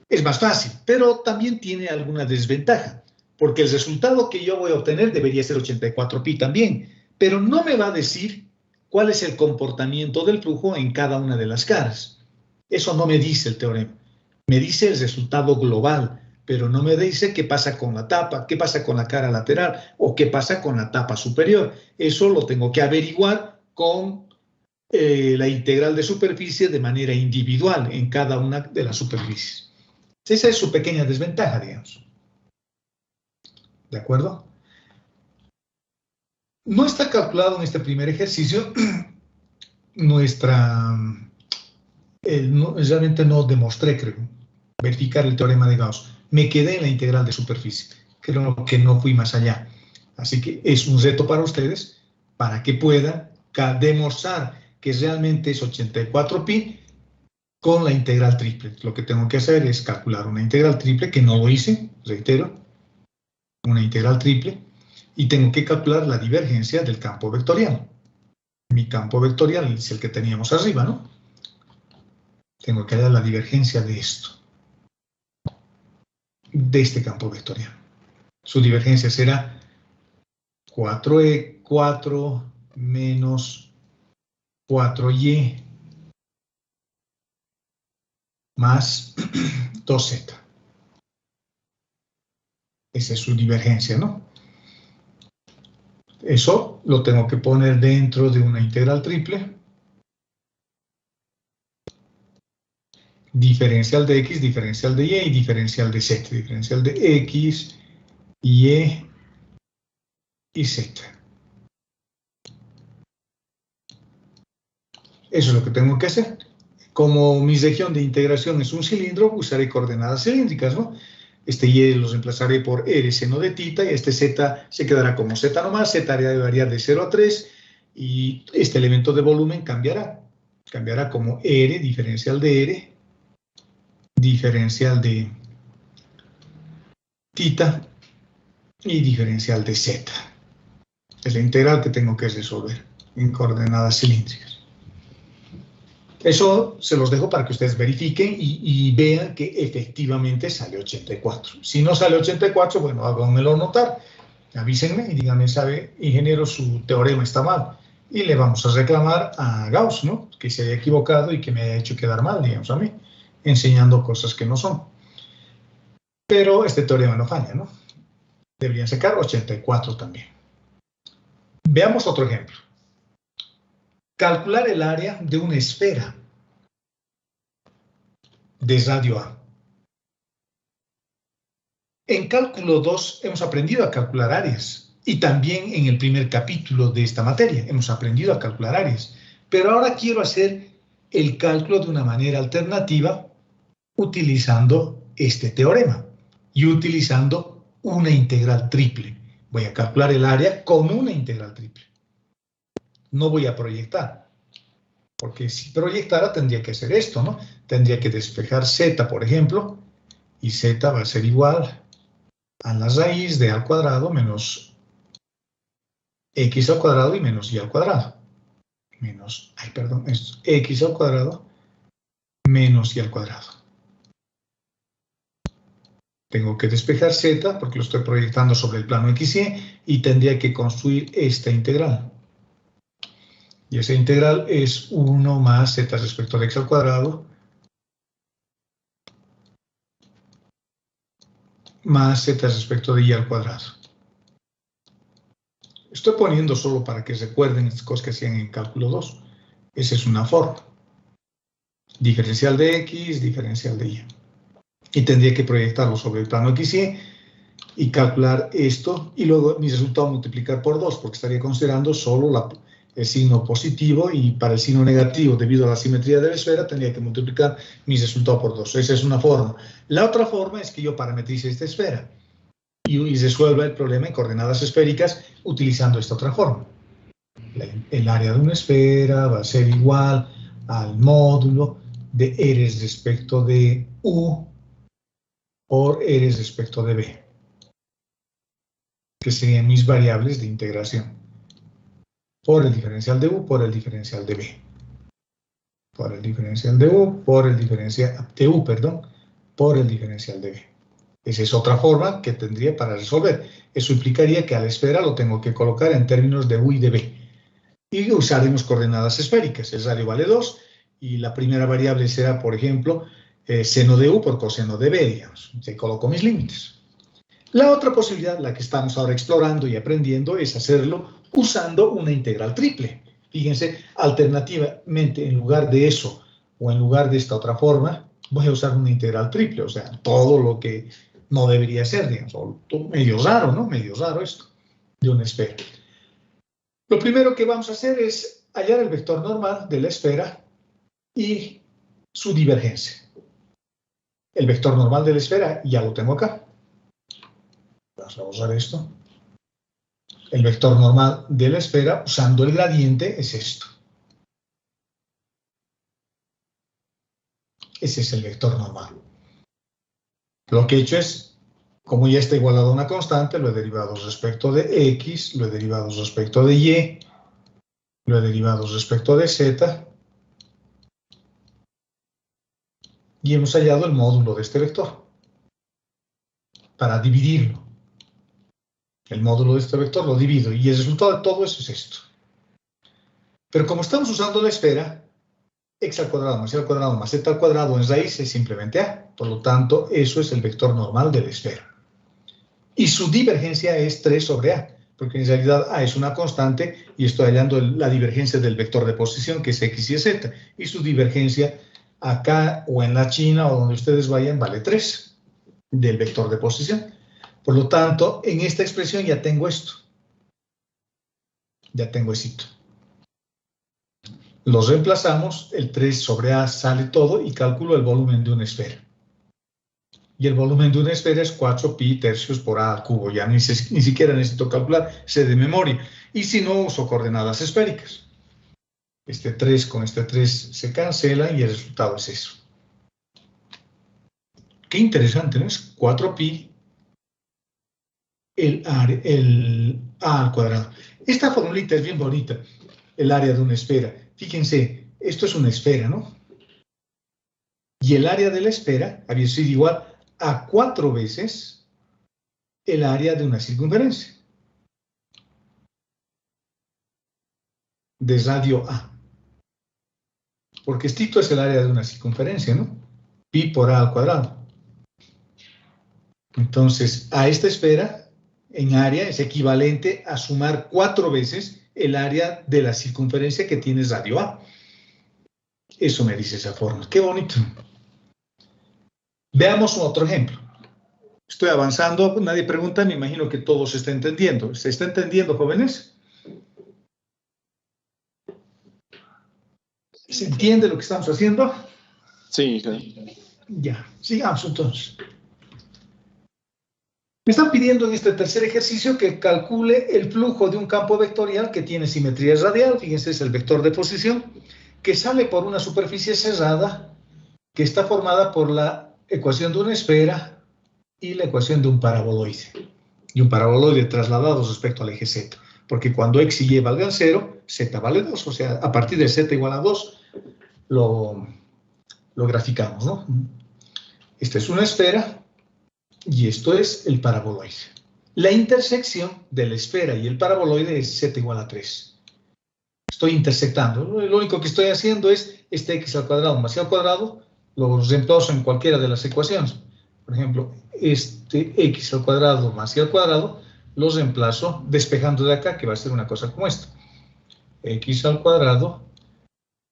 es más fácil, pero también tiene alguna desventaja, porque el resultado que yo voy a obtener debería ser 84 pi también, pero no me va a decir cuál es el comportamiento del flujo en cada una de las caras. Eso no me dice el teorema. Me dice el resultado global, pero no me dice qué pasa con la tapa, qué pasa con la cara lateral o qué pasa con la tapa superior. Eso lo tengo que averiguar con la integral de superficie de manera individual en cada una de las superficies. Esa es su pequeña desventaja, digamos. ¿De acuerdo? No está calculado en este primer ejercicio realmente no demostré, creo, verificar el teorema de Gauss. Me quedé en la integral de superficie. Creo que no fui más allá. Así que es un reto para ustedes para que puedan demostrar que realmente es 84 pi con la integral triple. Lo que tengo que hacer es calcular una integral triple, que no lo hice, reitero, una integral triple, y tengo que calcular la divergencia del campo vectorial. Mi campo vectorial es el que teníamos arriba, ¿no? Tengo que hallar la divergencia de esto, de este campo vectorial. Su divergencia será 4 menos 4y más 2z. Esa es su divergencia, ¿no? Eso lo tengo que poner dentro de una integral triple. Diferencial de x, diferencial de y y diferencial de z. Diferencial de x, y y z. Eso es lo que tengo que hacer. Como mi región de integración es un cilindro, usaré coordenadas cilíndricas, ¿no? Este y los reemplazaré por r seno de tita, y este z se quedará como z nomás, z debe variar de 0 a 3, y este elemento de volumen cambiará. Cambiará como r, diferencial de r, diferencial de tita y diferencial de z. Es la integral que tengo que resolver en coordenadas cilíndricas. Eso se los dejo para que ustedes verifiquen y vean que efectivamente sale 84. Si no sale 84, bueno, háganmelo notar. Avísenme y díganme, ¿sabe, ingeniero, su teorema está mal? Y le vamos a reclamar a Gauss, ¿no? Que se haya equivocado y que me haya hecho quedar mal, digamos, a mí, enseñando cosas que no son. Pero este teorema no falla, ¿no? Deberían sacar 84 también. Veamos otro ejemplo. Calcular el área de una esfera de radio A. En cálculo 2 hemos aprendido a calcular áreas, y también en el primer capítulo de esta materia hemos aprendido a calcular áreas. Pero ahora quiero hacer el cálculo de una manera alternativa utilizando este teorema y utilizando una integral triple. Voy a calcular el área con una integral triple. No voy a proyectar, porque si proyectara tendría que hacer esto, ¿no? Tendría que despejar z, por ejemplo, y z va a ser igual a la raíz de a al cuadrado menos x al cuadrado y menos y al cuadrado. Es x al cuadrado menos y al cuadrado. Tengo que despejar z porque lo estoy proyectando sobre el plano xy y tendría que construir esta integral. Y esa integral es 1 más z respecto de x al cuadrado más z respecto de y al cuadrado. Estoy poniendo solo para que recuerden estas cosas que hacían en cálculo 2. Esa es una forma. Diferencial de X, diferencial de Y. Y tendría que proyectarlo sobre el plano XY y calcular esto, y luego mi resultado multiplicar por 2, porque estaría considerando solo el signo positivo, y para el signo negativo, debido a la simetría de la esfera, tendría que multiplicar mi resultado por 2. Esa es una forma. La otra forma es que yo parametrice esta esfera y resuelva el problema en coordenadas esféricas utilizando esta otra forma. El área de una esfera va a ser igual al módulo de R respecto de U por R respecto de B, que serían mis variables de integración, por el diferencial de U por el diferencial de B, por el diferencial de U por el diferencial de U, perdón, por el diferencial de B. Esa es otra forma que tendría para resolver. Eso implicaría que a la esfera lo tengo que colocar en términos de U y de B. Y usaremos coordenadas esféricas. El radio vale 2 y la primera variable será, por ejemplo, seno de U por coseno de B, digamos. Se coloco mis límites. La otra posibilidad, la que estamos ahora explorando y aprendiendo, es hacerlo usando una integral triple. Fíjense, alternativamente, en lugar de eso o en lugar de esta otra forma, voy a usar una integral triple, o sea, todo lo que no debería ser, digamos, medio raro, ¿no? Medio raro esto, de una esfera. Lo primero que vamos a hacer es hallar el vector normal de la esfera y su divergencia. El vector normal de la esfera ya lo tengo acá. Vamos a usar esto. El vector normal de la esfera usando el gradiente es esto. Ese es el vector normal. Lo que he hecho es, como ya está igualado a una constante, lo he derivado respecto de X, lo he derivado respecto de Y, lo he derivado respecto de Z, y hemos hallado el módulo de este vector para dividirlo. El módulo de este vector lo divido y el resultado de todo eso es esto. Pero como estamos usando la esfera, x al cuadrado más y al cuadrado más z al cuadrado en raíz es simplemente a. Por lo tanto, eso es el vector normal de la esfera. Y su divergencia es 3 sobre a, porque en realidad a es una constante y estoy hallando la divergencia del vector de posición, que es x y z. Y su divergencia acá o en la China o donde ustedes vayan vale 3 del vector de posición. Por lo tanto, en esta expresión ya tengo esto. Ya tengo esto. Los reemplazamos, el 3 sobre a sale todo y calculo el volumen de una esfera. Y el volumen de una esfera es 4 pi tercios por a al cubo. Ya ni siquiera necesito calcular, sé de memoria. Y si no, uso coordenadas esféricas. Este 3 con este 3 se cancela y el resultado es eso. Qué interesante, ¿no? Es 4 pi el a al cuadrado. Esta formulita es bien bonita, el área de una esfera. Fíjense, esto es una esfera, ¿no? Y el área de la esfera había sido igual a 4 veces el área de una circunferencia. De radio A. Porque esto es el área de una circunferencia, ¿no? Pi por a al cuadrado. Entonces, a esta esfera, en área, es equivalente a sumar 4 veces el área de la circunferencia que tiene radio A. Eso me dice esa forma. ¡Qué bonito! Veamos otro ejemplo. Estoy avanzando, nadie pregunta, me imagino que todo se está entendiendo. ¿Se está entendiendo, jóvenes? ¿Se entiende lo que estamos haciendo? Sí, claro. Ya, sigamos entonces. Me están pidiendo en este tercer ejercicio que calcule el flujo de un campo vectorial que tiene simetría radial. Fíjense, es el vector de posición, que sale por una superficie cerrada que está formada por la ecuación de una esfera y la ecuación de un paraboloide. Y un paraboloide trasladado respecto al eje Z. Porque cuando x y y valgan 0, z vale 2. O sea, a partir de z igual a 2, lo graficamos, ¿no? Esta es una esfera y esto es el paraboloide. La intersección de la esfera y el paraboloide es z igual a 3. Estoy intersectando. Lo único que estoy haciendo es este x al cuadrado más y al cuadrado, lo reemplazo en cualquiera de las ecuaciones. Por ejemplo, este x al cuadrado más y al cuadrado, lo reemplazo despejando de acá, que va a ser una cosa como esta. X al cuadrado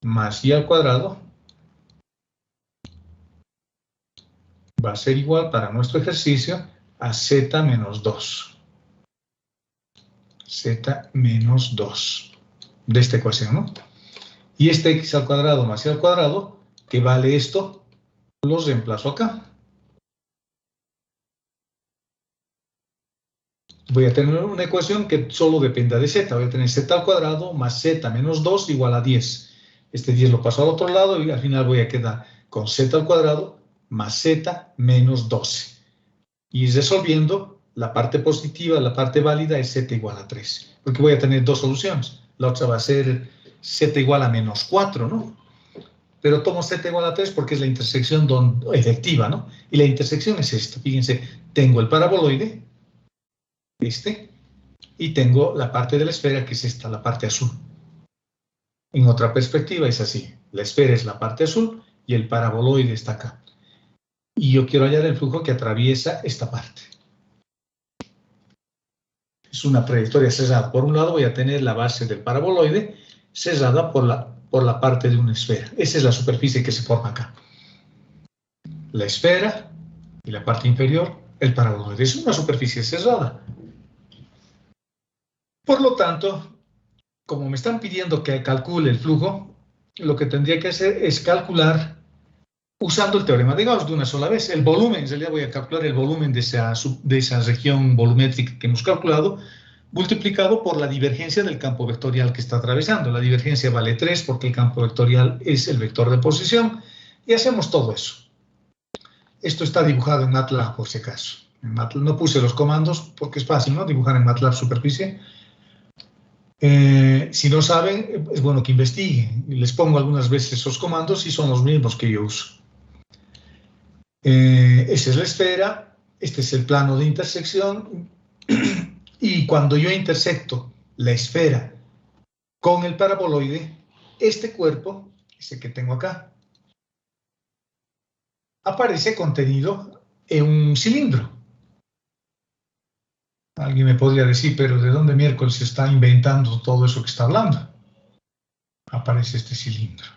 más y al cuadrado va a ser igual para nuestro ejercicio a z menos 2. Z menos 2 de esta ecuación, ¿no? Y este x al cuadrado más y al cuadrado, que vale esto, los reemplazo acá. Voy a tener una ecuación que solo dependa de z. Voy a tener z al cuadrado más z menos 2 igual a 10. Este 10 lo paso al otro lado y al final voy a quedar con z al cuadrado más z menos 12. Y resolviendo, la parte positiva, la parte válida es z igual a 3. Porque voy a tener dos soluciones. La otra va a ser z igual a menos 4, ¿no? Pero tomo z igual a 3 porque es la intersección efectiva, ¿no? Y la intersección es esta. Fíjense, tengo el paraboloide, y tengo la parte de la esfera, que es esta, la parte azul. En otra perspectiva es así. La esfera es la parte azul y el paraboloide está acá. Y yo quiero hallar el flujo que atraviesa esta parte. Es una trayectoria cerrada. Por un lado voy a tener la base del paraboloide cerrada por la parte de una esfera. Esa es la superficie que se forma acá. La esfera y la parte inferior, el paraboloide. Es una superficie cerrada. Por lo tanto, como me están pidiendo que calcule el flujo, lo que tendría que hacer es calcular usando el teorema de Gauss de una sola vez. El volumen, en realidad voy a calcular el volumen de esa región volumétrica que hemos calculado, multiplicado por la divergencia del campo vectorial que está atravesando. La divergencia vale 3 porque el campo vectorial es el vector de posición, y hacemos todo eso. Esto está dibujado en MATLAB, por si acaso. En MATLAB no puse los comandos porque es fácil, ¿no? Dibujar en MATLAB superficie. Si no saben, es bueno que investiguen. Les pongo algunas veces esos comandos y son los mismos que yo uso. Esa es la esfera, este es el plano de intersección, y cuando yo intersecto la esfera con el paraboloide, este cuerpo, ese que tengo acá, aparece contenido en un cilindro. Alguien me podría decir, pero ¿de dónde miércoles se está inventando todo eso que está hablando? Aparece este cilindro.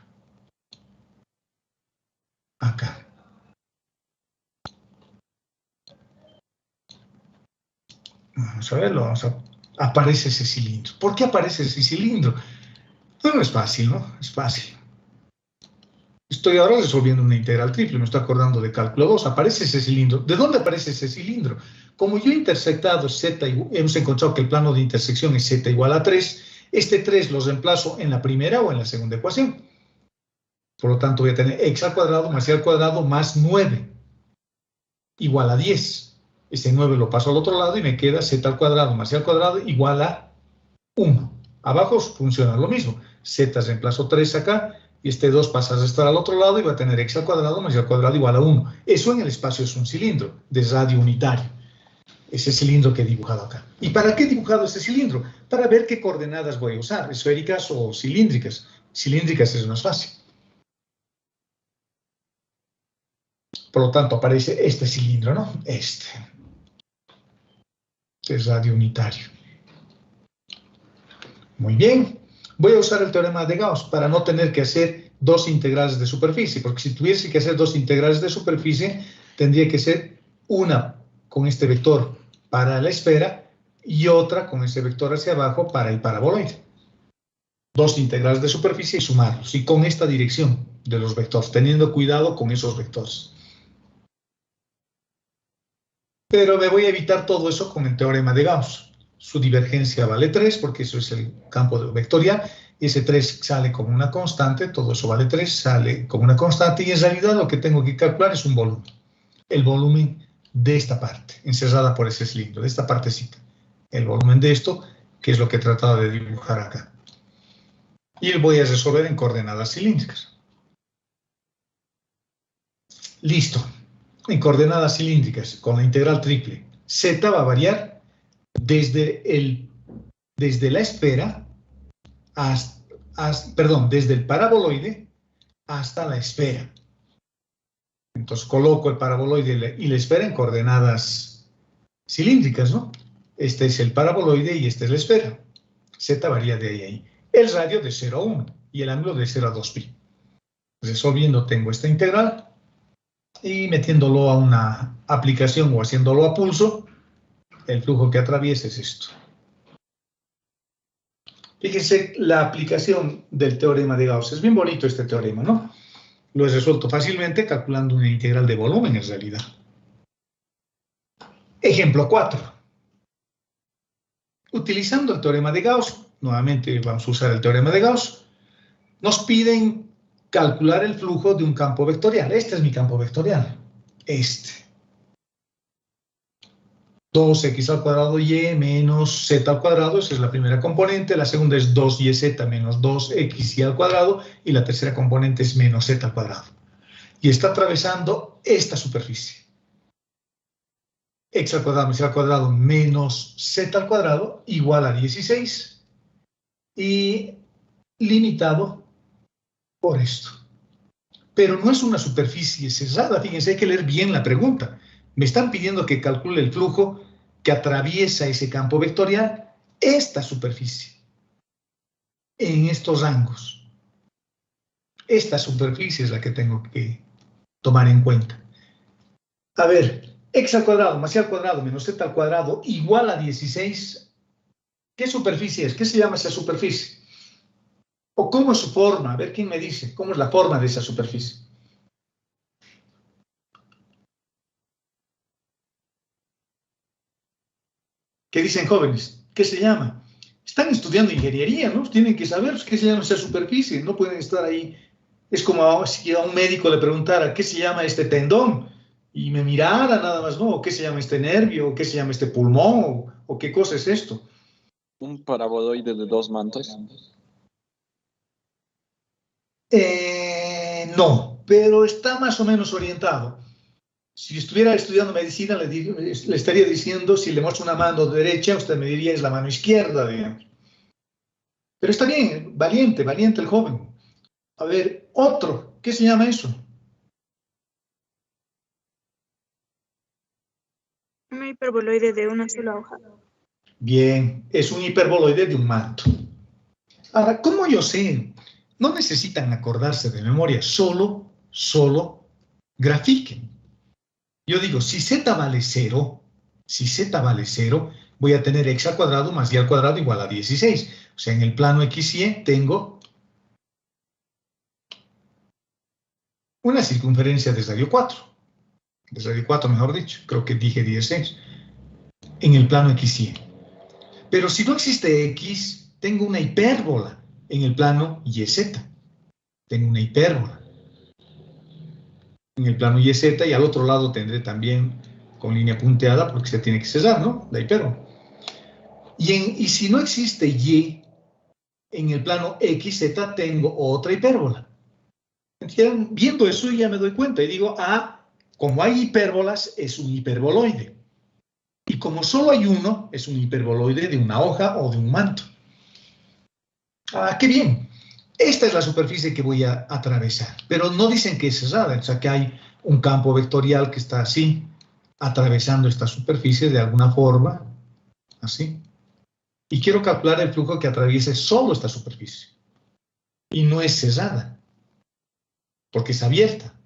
Acá. Vamos a verlo, aparece ese cilindro. ¿Por qué aparece ese cilindro? Bueno, es fácil, ¿no? Es fácil. Estoy ahora resolviendo una integral triple, me estoy acordando de cálculo 2, aparece ese cilindro. ¿De dónde aparece ese cilindro? Como yo he intersectado z, hemos encontrado que el plano de intersección es z igual a 3, este 3 lo reemplazo en la primera o en la segunda ecuación. Por lo tanto, voy a tener x al cuadrado más y al cuadrado más 9 igual a 10. Este 9 lo paso al otro lado y me queda z al cuadrado más y al cuadrado igual a 1. Abajo funciona lo mismo. Z reemplazo 3 acá, y este 2 pasa a restar al otro lado y va a tener x al cuadrado más y al cuadrado igual a 1. Eso en el espacio es un cilindro de radio unitario. Ese cilindro que he dibujado acá. ¿Y para qué he dibujado este cilindro? Para ver qué coordenadas voy a usar, esféricas o cilíndricas. Cilíndricas es más fácil. Por lo tanto, aparece este cilindro, ¿no? Este es radio unitario. Muy bien. Voy a usar el teorema de Gauss para no tener que hacer dos integrales de superficie, porque si tuviese que hacer dos integrales de superficie, tendría que ser una con este vector para la esfera y otra con ese vector hacia abajo para el paraboloide. Dos integrales de superficie y sumarlos, y con esta dirección de los vectores, teniendo cuidado con esos vectores. Pero me voy a evitar todo eso con el teorema de Gauss. Su divergencia vale 3, porque eso es el campo vectorial. Ese 3 sale como una constante, todo eso vale 3, sale como una constante, y en realidad lo que tengo que calcular es un volumen. El volumen de esta parte, encerrada por ese cilindro, de esta partecita. El volumen de esto, que es lo que he tratado de dibujar acá. Y lo voy a resolver en coordenadas cilíndricas. Listo. En coordenadas cilíndricas, con la integral triple, z va a variar desde la esfera desde el paraboloide hasta la esfera. Entonces coloco el paraboloide y la esfera en coordenadas cilíndricas, ¿no? Este es el paraboloide y esta es la esfera. Z varía de ahí a ahí. El radio de 0 a 1. y el ángulo de 0 a 2pi. Resolviendo tengo esta integral y metiéndolo a una aplicación o haciéndolo a pulso, el flujo que atraviesa es esto. Fíjense la aplicación del teorema de Gauss. Es bien bonito este teorema, ¿no? Lo he resuelto fácilmente calculando una integral de volumen en realidad. Ejemplo 4. Utilizando el teorema de Gauss, nuevamente vamos a usar el teorema de Gauss, nos piden calcular el flujo de un campo vectorial. Este es mi campo vectorial. Este. 2x al cuadrado y menos z al cuadrado, esa es la primera componente, la segunda es 2yz menos 2xy al cuadrado, y la tercera componente es menos z al cuadrado. Y está atravesando esta superficie. X al cuadrado más y al cuadrado menos z al cuadrado igual a 16, y limitado por esto. Pero no es una superficie cerrada, fíjense, hay que leer bien la pregunta. Me están pidiendo que calcule el flujo que atraviesa ese campo vectorial, esta superficie, en estos rangos. Esta superficie es la que tengo que tomar en cuenta. A ver, x al cuadrado más y al cuadrado menos z al cuadrado igual a 16. ¿Qué superficie es? ¿Qué se llama esa superficie? ¿O cómo es su forma? A ver quién me dice. ¿Cómo es la forma de esa superficie? ¿Qué dicen jóvenes? ¿Qué se llama? Están estudiando ingeniería, ¿no? Tienen que saber qué se llama esa superficie. No pueden estar ahí. Es como si a un médico le preguntara, ¿qué se llama este tendón? Y me mirara nada más, ¿no? ¿Qué se llama este nervio? ¿Qué se llama este pulmón? ¿O qué cosa es esto? Un paraboloide de 2 mantos. No, pero está más o menos orientado. Si estuviera estudiando medicina, le estaría diciendo, si le muestro una mano derecha, usted me diría es la mano izquierda, digamos. Pero está bien, valiente, valiente el joven. A ver, otro, ¿qué se llama eso? Un hiperboloide de una sola hoja. Bien, es un hiperboloide de un manto. Ahora, ¿cómo yo sé? No necesitan acordarse de memoria, solo grafiquen. Yo digo, si z vale 0, voy a tener x al cuadrado más y al cuadrado igual a 16. O sea, en el plano x y tengo una circunferencia de radio 4. De radio 4, mejor dicho. Creo que dije 16. En el plano x y. Pero si no existe x, tengo una hipérbola en el plano YZ. Tengo una hipérbola en el plano YZ, y al otro lado tendré también con línea punteada porque se tiene que cerrar, ¿no? La hipérbola. Y si no existe Y en el plano XZ, tengo otra hipérbola. Entonces, viendo eso ya me doy cuenta y digo, como hay hipérbolas, es un hiperboloide. Y como solo hay uno, es un hiperboloide de una hoja o de un manto. ¡Qué bien! Esta es la superficie que voy a atravesar, pero no dicen que es cerrada, o sea que hay un campo vectorial que está así, atravesando esta superficie de alguna forma, así. Y quiero calcular el flujo que atraviese solo esta superficie. Y no es cerrada, porque es abierta.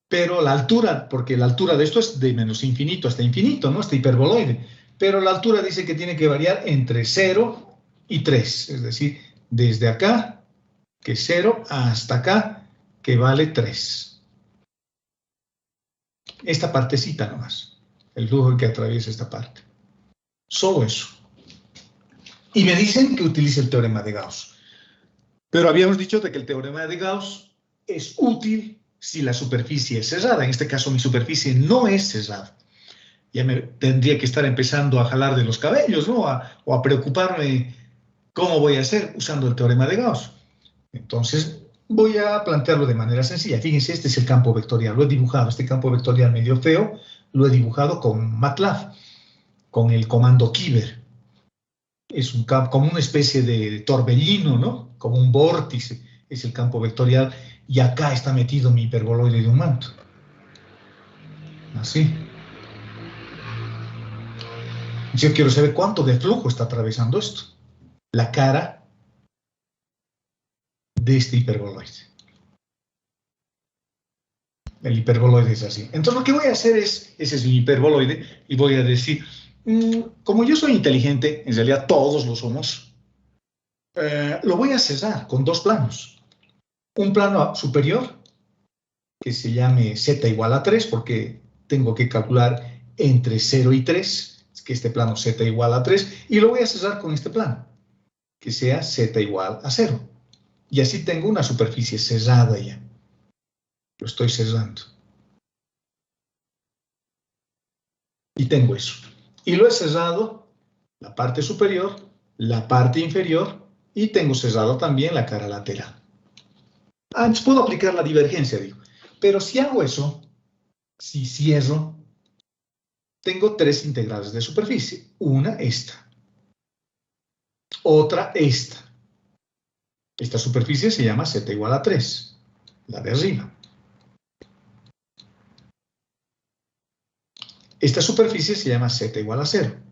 Pero la altura, porque la altura de esto es de menos infinito hasta infinito, ¿no? Este hiperboloide. Pero la altura dice que tiene que variar entre 0 y 3, es decir, desde acá, que es 0, hasta acá, que vale 3. Esta partecita nomás, el flujo que atraviesa esta parte. Solo eso. Y me dicen que utilice el teorema de Gauss. Pero habíamos dicho de que el teorema de Gauss es útil si la superficie es cerrada. En este caso mi superficie no es cerrada. Ya me tendría que estar empezando a jalar de los cabellos, ¿no? O a preocuparme cómo voy a hacer usando el teorema de Gauss. Entonces voy a plantearlo de manera sencilla. Fíjense, este es el campo vectorial. Lo he dibujado, este campo vectorial medio feo, lo he dibujado con MATLAB, con el comando Kyber. Es un campo, como una especie de torbellino, ¿no? Como un vórtice, es el campo vectorial, y acá está metido mi hiperboloide de un manto. Así. Yo quiero saber cuánto de flujo está atravesando esto. La cara de este hiperboloide. El hiperboloide es así. Entonces lo que voy a hacer es, ese es mi hiperboloide, y voy a decir, como yo soy inteligente, en realidad todos lo somos, lo voy a cerrar con dos planos. Un plano superior, que se llame z igual a 3, porque tengo que calcular entre 0 y 3, que este plano z igual a 3, y lo voy a cerrar con este plano, que sea z igual a 0. Y así tengo una superficie cerrada ya. Lo estoy cerrando. Y tengo eso. Y lo he cerrado, la parte superior, la parte inferior, y tengo cerrado también la cara lateral. Antes puedo aplicar la divergencia, digo. Pero si hago eso, si cierro, tengo tres integrales de superficie. Una, esta. Otra, esta. Esta superficie se llama z igual a 3, la de arriba. Esta superficie se llama z igual a 0.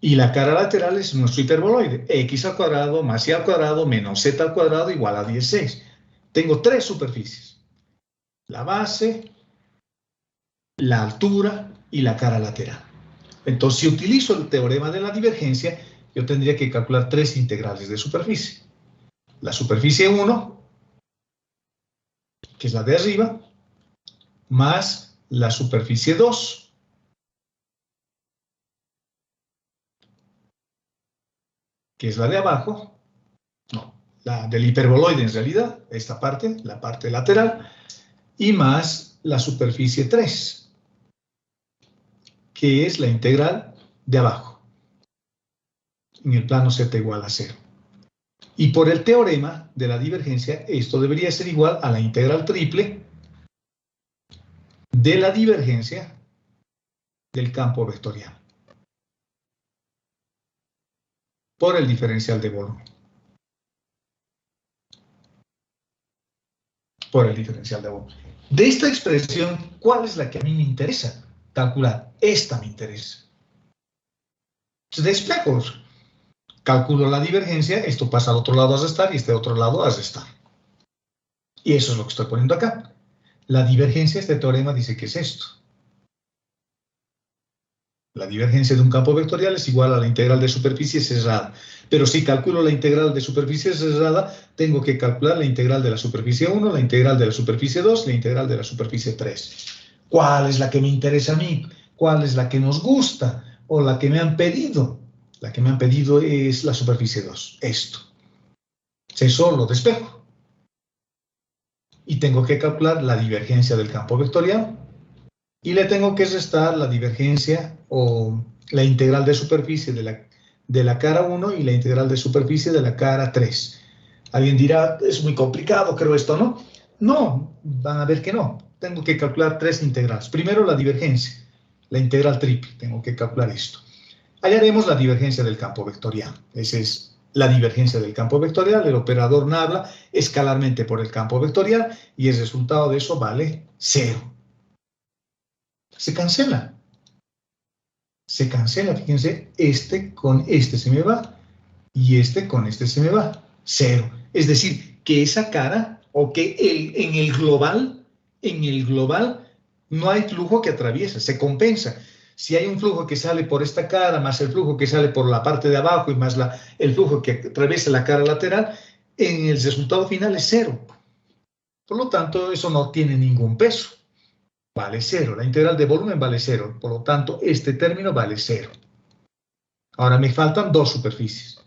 Y la cara lateral es nuestro hiperboloide. X al cuadrado más y al cuadrado menos z al cuadrado igual a 16. Tengo tres superficies. La base, la altura y la cara lateral. Entonces, si utilizo el teorema de la divergencia, yo tendría que calcular tres integrales de superficie. La superficie 1, que es la de arriba, más la superficie 2, que es la de abajo, no, la del hiperboloide en realidad, esta parte, la parte lateral, y más la superficie 3, que es la integral de abajo, en el plano z igual a 0. Y por el teorema de la divergencia, esto debería ser igual a la integral triple de la divergencia del campo vectorial por el diferencial de volumen. Por el diferencial de volumen. De esta expresión, ¿cuál es la que a mí me interesa calcular? Esta me interesa. De espejos. Calculo la divergencia, esto pasa al otro lado a restar y este otro lado a restar. Y eso es lo que estoy poniendo acá. La divergencia, este teorema dice que es esto. La divergencia de un campo vectorial es igual a la integral de superficie cerrada. Pero si calculo la integral de superficie cerrada, tengo que calcular la integral de la superficie 1, la integral de la superficie 2, la integral de la superficie 3. ¿Cuál es la que me interesa a mí? ¿Cuál es la que nos gusta? ¿O la que me han pedido? La que me han pedido es la superficie 2. Esto. Se solo despejo. Y tengo que calcular la divergencia del campo vectorial. Y le tengo que restar la divergencia o la integral de superficie de la cara 1 y la integral de superficie de la cara 3. Alguien dirá, es muy complicado, creo esto, ¿no? No, van a ver que no. Tengo que calcular tres integrales. Primero la divergencia, la integral triple. Tengo que calcular esto. Hallaremos la divergencia del campo vectorial. Esa es la divergencia del campo vectorial. El operador nabla escalarmente por el campo vectorial y el resultado de eso vale 0. Se cancela. Se cancela, fíjense, este con este se me va y este con este se me va. 0. Es decir, que esa cara o que en el global no hay flujo que atraviesa, se compensa. Si hay un flujo que sale por esta cara, más el flujo que sale por la parte de abajo y más el flujo que atraviesa la cara lateral, en el resultado final es 0. Por lo tanto, eso no tiene ningún peso. Vale 0. La integral de volumen vale 0. Por lo tanto, este término vale 0. Ahora me faltan dos superficies.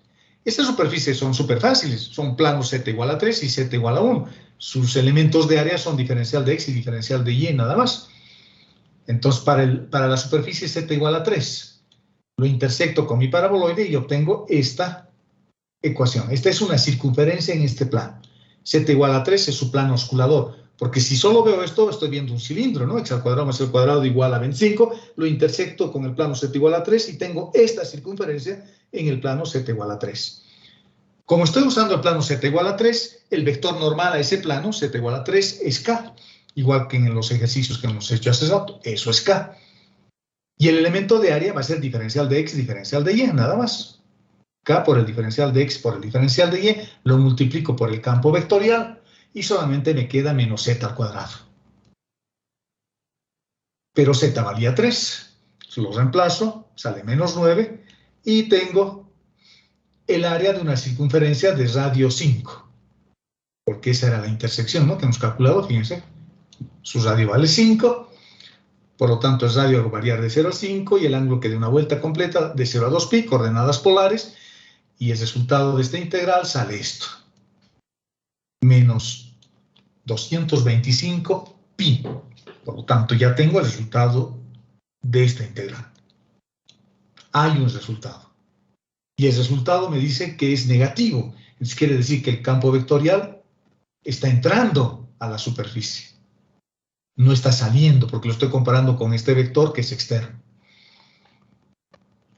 Estas superficies son súper fáciles. Son planos z igual a 3 y z igual a 1. Sus elementos de área son diferencial de x y diferencial de y, nada más. Entonces, para la superficie z igual a 3, lo intersecto con mi paraboloide y obtengo esta ecuación. Esta es una circunferencia en este plano. Z igual a 3 es su plano osculador. Porque si solo veo esto, estoy viendo un cilindro, ¿no? X al cuadrado más el cuadrado igual a 25. Lo intersecto con el plano z igual a 3 y tengo esta circunferencia en el plano z igual a 3. Como estoy usando el plano z igual a 3, el vector normal a ese plano, z igual a 3, es k. Igual que en los ejercicios que hemos hecho hace rato, eso es k. Y el elemento de área va a ser diferencial de x, diferencial de y, nada más. K por el diferencial de x por el diferencial de y, lo multiplico por el campo vectorial y solamente me queda menos z al cuadrado. Pero z valía 3, lo reemplazo, sale menos 9 y tengo el área de una circunferencia de radio 5. Porque esa era la intersección, ¿no? Que hemos calculado, fíjense. Su radio vale 5. Por lo tanto, el radio va a variar de 0 a 5 y el ángulo que dé una vuelta completa de 0 a 2pi, coordenadas polares, y el resultado de esta integral sale esto. Menos 225 pi. Por lo tanto, ya tengo el resultado de esta integral. Hay un resultado. Y el resultado me dice que es negativo. Entonces quiere decir que el campo vectorial está entrando a la superficie. No está saliendo, porque lo estoy comparando con este vector que es externo.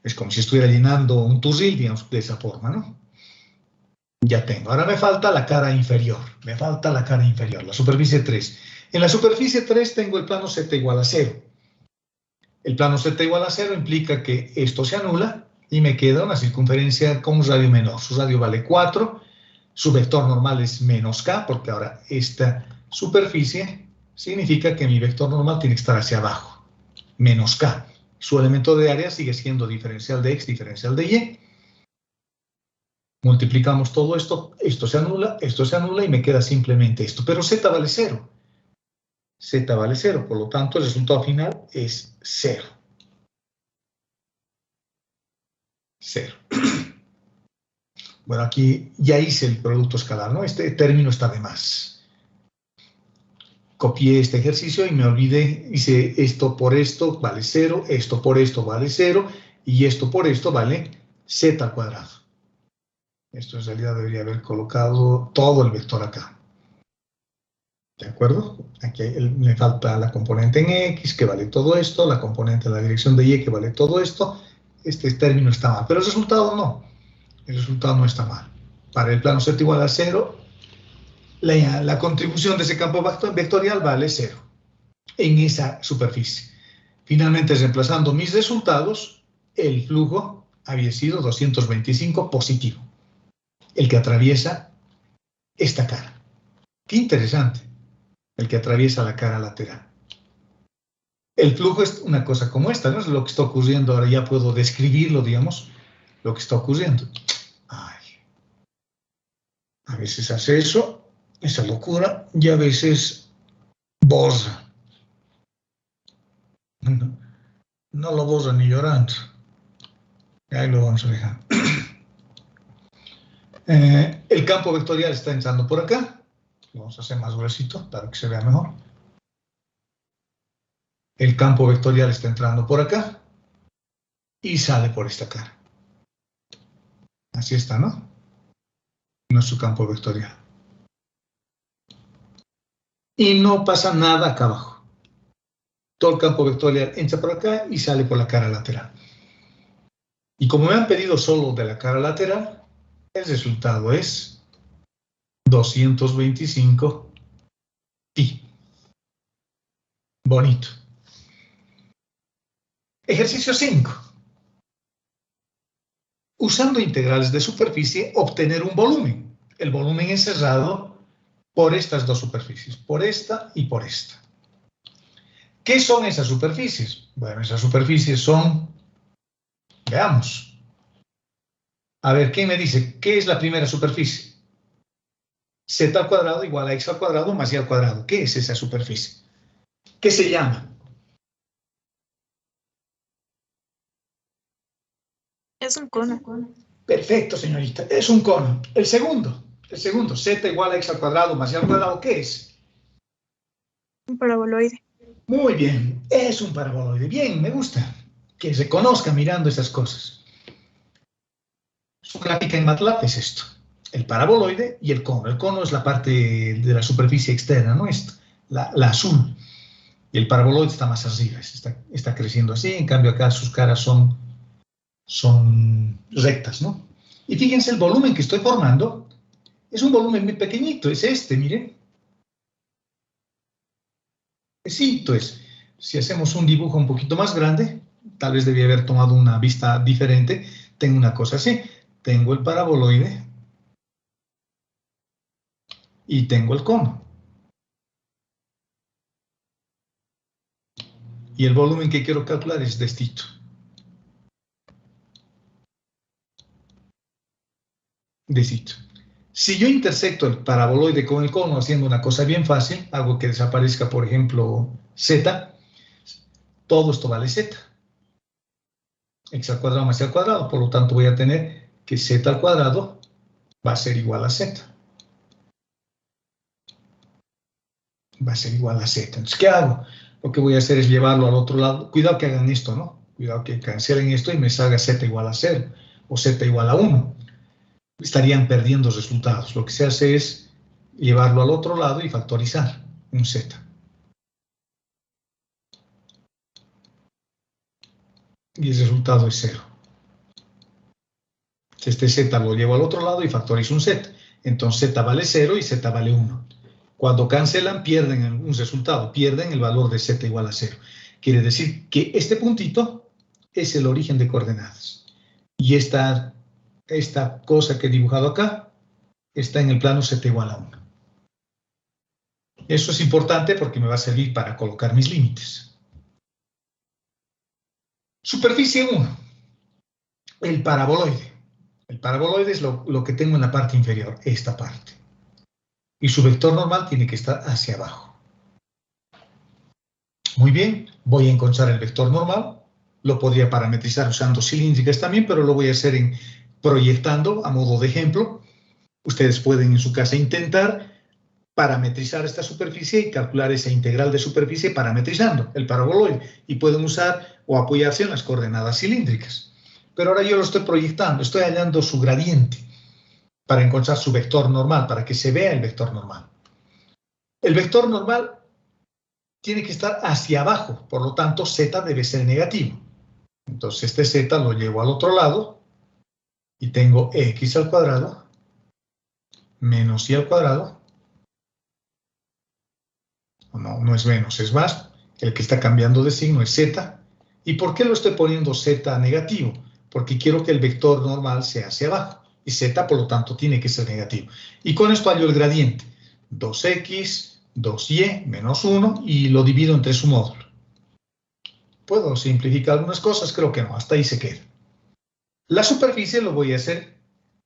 Es como si estuviera llenando un turril, digamos, de esa forma, ¿no? Ya tengo. Ahora me falta la cara inferior. Me falta la cara inferior, la superficie 3. En la superficie 3 tengo el plano z igual a 0. El plano z igual a 0 implica que esto se anula y me queda una circunferencia con un radio menor. Su radio vale 4. Su vector normal es menos k, porque ahora esta superficie significa que mi vector normal tiene que estar hacia abajo, menos k. Su elemento de área sigue siendo diferencial de x, diferencial de y. Multiplicamos todo esto se anula y me queda simplemente esto. Pero z vale 0. Z vale 0, por lo tanto el resultado final es 0. 0. Bueno, aquí ya hice el producto escalar, ¿no? Este término está de más. Copié este ejercicio y me olvidé, hice esto por esto vale 0, esto por esto vale 0, y esto por esto vale z al cuadrado. Esto en realidad debería haber colocado todo el vector acá. ¿De acuerdo? Aquí me falta la componente en x, que vale todo esto, la componente en la dirección de y, que vale todo esto. Este término está mal, pero el resultado no. El resultado no está mal. Para el plano z igual a 0, la contribución de ese campo vectorial vale 0 en esa superficie. Finalmente, reemplazando mis resultados, el flujo había sido 225 positivo, el que atraviesa esta cara. Qué interesante, el que atraviesa la cara lateral. El flujo es una cosa como esta, ¿no? Es lo que está ocurriendo. Ahora ya puedo describirlo, digamos, lo que está ocurriendo. Ay. A veces hace eso, esa locura, y a veces borra. No lo borra ni llorando. Ahí lo vamos a dejar. El campo vectorial está entrando por acá. Lo vamos a hacer más gruesito para que se vea mejor. El campo vectorial está entrando por acá y sale por esta cara. Así está, ¿no? Nuestro campo vectorial. Y no pasa nada acá abajo. Todo el campo vectorial entra por acá y sale por la cara lateral. Y como me han pedido solo de la cara lateral, el resultado es 225 pi. Bonito. Ejercicio 5. Usando integrales de superficie, obtener un volumen. El volumen es cerrado por estas dos superficies, por esta y por esta. ¿Qué son esas superficies? Bueno, esas superficies son, veamos. A ver, ¿quién me dice qué es la primera superficie? Z al cuadrado igual a x al cuadrado más y al cuadrado. ¿Qué es esa superficie? ¿Qué se llama? Es un cono. Perfecto, señorita, es un cono. El segundo, z igual a x al cuadrado más y al cuadrado, ¿qué es? Un paraboloide. Muy bien, es un paraboloide. Bien, me gusta que se conozca mirando esas cosas. Su gráfica en MATLAB es esto, el paraboloide y el cono. El cono es la parte de la superficie externa, ¿no? La azul. Y el paraboloide está más arriba, está creciendo así. En cambio acá sus caras son rectas, ¿no? Y fíjense el volumen que estoy formando. Es un volumen muy pequeñito, es este, miren. Besito es. Si hacemos un dibujo un poquito más grande, tal vez debía haber tomado una vista diferente. Tengo una cosa así. Tengo el paraboloide y tengo el cono. Y el volumen que quiero calcular es de estito. Si yo intersecto el paraboloide con el cono haciendo una cosa bien fácil, hago que desaparezca, por ejemplo, z, todo esto vale z. X al cuadrado más y al cuadrado, por lo tanto voy a tener que z al cuadrado va a ser igual a z. Va a ser igual a z. Entonces, ¿qué hago? Lo que voy a hacer es llevarlo al otro lado. Cuidado que hagan esto, ¿no? Cuidado que cancelen esto y me salga z igual a 0 o z igual a 1. Estarían perdiendo resultados. Lo que se hace es llevarlo al otro lado y factorizar un z. Y el resultado es 0. Este z lo llevo al otro lado y factorizo un z. Entonces z vale 0 y z vale 1. Cuando cancelan, pierden un resultado, pierden el valor de z igual a 0. Quiere decir que este puntito es el origen de coordenadas. Y esta cosa que he dibujado acá está en el plano z igual a 1. Eso es importante porque me va a servir para colocar mis límites. Superficie 1. El paraboloide. El paraboloide es lo que tengo en la parte inferior, esta parte. Y su vector normal tiene que estar hacia abajo. Muy bien, voy a encontrar el vector normal. Lo podría parametrizar usando cilíndricas también, pero lo voy a hacer proyectando a modo de ejemplo. Ustedes pueden en su casa intentar parametrizar esta superficie y calcular esa integral de superficie parametrizando el paraboloide. Y pueden usar o apoyarse en las coordenadas cilíndricas. Pero ahora yo lo estoy proyectando, estoy hallando su gradiente para encontrar su vector normal, para que se vea el vector normal. El vector normal tiene que estar hacia abajo, por lo tanto z debe ser negativo. Entonces este z lo llevo al otro lado y tengo x al cuadrado menos y al cuadrado. No es menos, es más. El que está cambiando de signo es z. ¿Y por qué lo estoy poniendo z negativo? Porque quiero que el vector normal sea hacia abajo. Y z, por lo tanto, tiene que ser negativo. Y con esto hallo el gradiente. 2x, 2y, menos 1, y lo divido entre su módulo. ¿Puedo simplificar algunas cosas? Creo que no, hasta ahí se queda. La superficie lo voy a hacer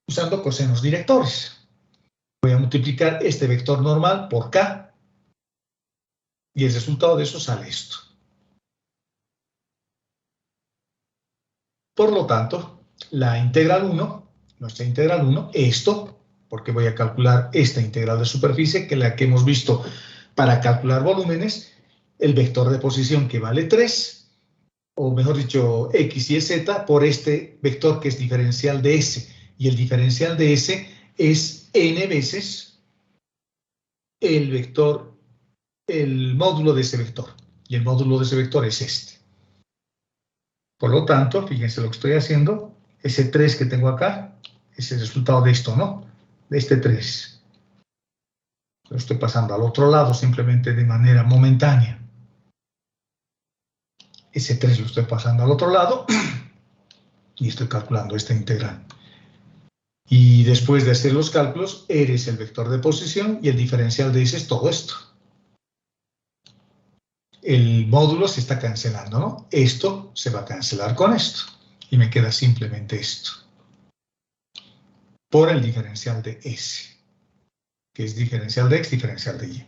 usando cosenos directores. Voy a multiplicar este vector normal por k, y el resultado de eso sale esto. Por lo tanto, la integral 1, nuestra integral 1, esto, porque voy a calcular esta integral de superficie, que es la que hemos visto para calcular volúmenes, el vector de posición que vale 3, o mejor dicho, x y z, por este vector que es diferencial de s. Y el diferencial de s es n veces el vector, el módulo de ese vector. Y el módulo de ese vector es este. Por lo tanto, fíjense lo que estoy haciendo. Ese 3 que tengo acá es el resultado de esto, ¿no? De este 3. Lo estoy pasando al otro lado simplemente de manera momentánea. Ese 3 lo estoy pasando al otro lado y estoy calculando esta integral. Y después de hacer los cálculos, R es el vector de posición y el diferencial de S es todo esto. El módulo se está cancelando, ¿no? Esto se va a cancelar con esto. Y me queda simplemente esto. Por el diferencial de S, que es diferencial de X, diferencial de Y.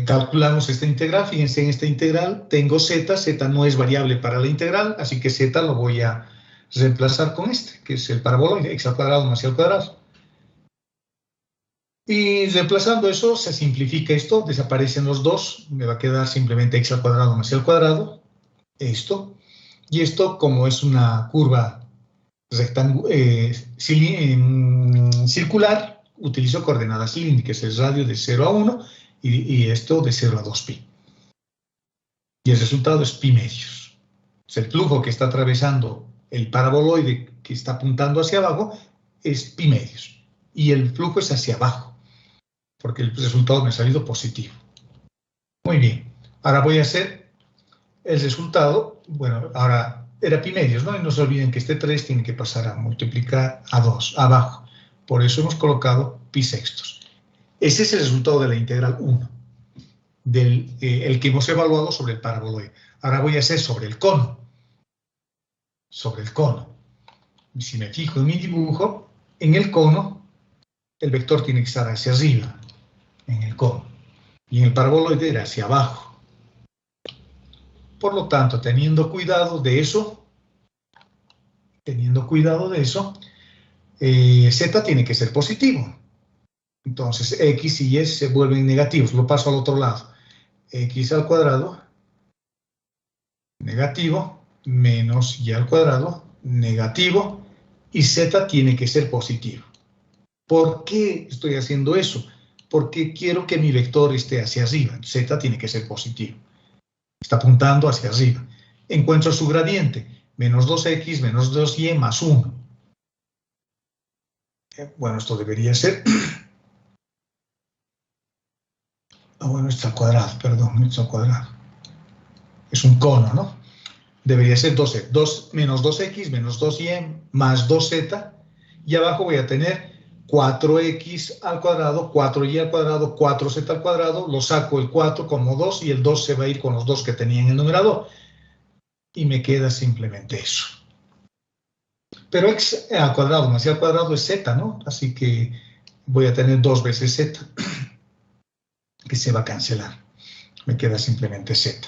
Calculamos esta integral. Fíjense, en esta integral tengo z. Z no es variable para la integral, así que z lo voy a reemplazar con este, que es el paraboloide, x al cuadrado más y al cuadrado. Y reemplazando eso, se simplifica esto, desaparecen los dos, me va a quedar simplemente x al cuadrado más y al cuadrado, esto. Y esto, como es una curva circular, utilizo coordenadas cilíndricas, el radio de 0 a 1 y esto de 0 a 2pi. Y el resultado es pi medios. O el flujo que está atravesando el paraboloide que está apuntando hacia abajo es pi medios. Y el flujo es hacia abajo, porque el resultado me ha salido positivo. Muy bien. Ahora voy a hacer el resultado, bueno, ahora era pi medios, ¿no? Y no se olviden que este 3 tiene que pasar a multiplicar a 2 abajo. Por eso hemos colocado pi sextos. Ese es el resultado de la integral 1, el que hemos evaluado sobre el paraboloide. Ahora voy a hacer sobre el cono. Sobre el cono. Si me fijo en mi dibujo, en el cono, el vector tiene que estar hacia arriba, en el cono. Y en el paraboloide era hacia abajo. Por lo tanto, teniendo cuidado de eso, z tiene que ser positivo. Entonces, x y y se vuelven negativos. Lo paso al otro lado. X al cuadrado, negativo, menos y al cuadrado, negativo, y z tiene que ser positivo. ¿Por qué estoy haciendo eso? Porque quiero que mi vector esté hacia arriba. Z tiene que ser positivo. Está apuntando hacia arriba. Encuentro su gradiente. Menos 2x menos 2y más 1. Bueno, esto debería ser... bueno, esto al cuadrado, perdón, esto al cuadrado. Es un cono, ¿no? Debería ser 2 menos 2x menos 2y más 2z. Y abajo voy a tener 4x al cuadrado, 4y al cuadrado, 4z al cuadrado. Lo saco el 4 como 2 y el 2 se va a ir con los 2 que tenía en el numerador. Y me queda simplemente eso. Pero x al cuadrado más y al cuadrado es z, ¿no? Así que voy a tener 2 veces z, que se va a cancelar. Me queda simplemente z.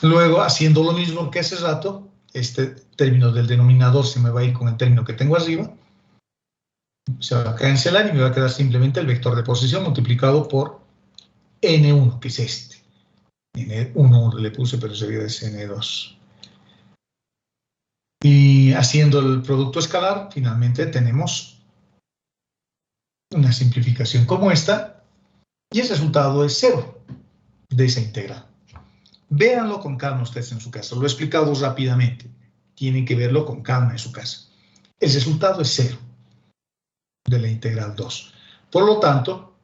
Luego, haciendo lo mismo que hace rato, este término del denominador se me va a ir con el término que tengo arriba. Se va a cancelar y me va a quedar simplemente el vector de posición multiplicado por n1, que es este. N1 le puse, pero sería de n2. Y haciendo el producto escalar, finalmente tenemos una simplificación como esta, y el resultado es 0 de esa integral. Véanlo con calma ustedes en su casa, lo he explicado rápidamente, tienen que verlo con calma en su casa. El resultado es 0 de la integral 2. Por lo tanto,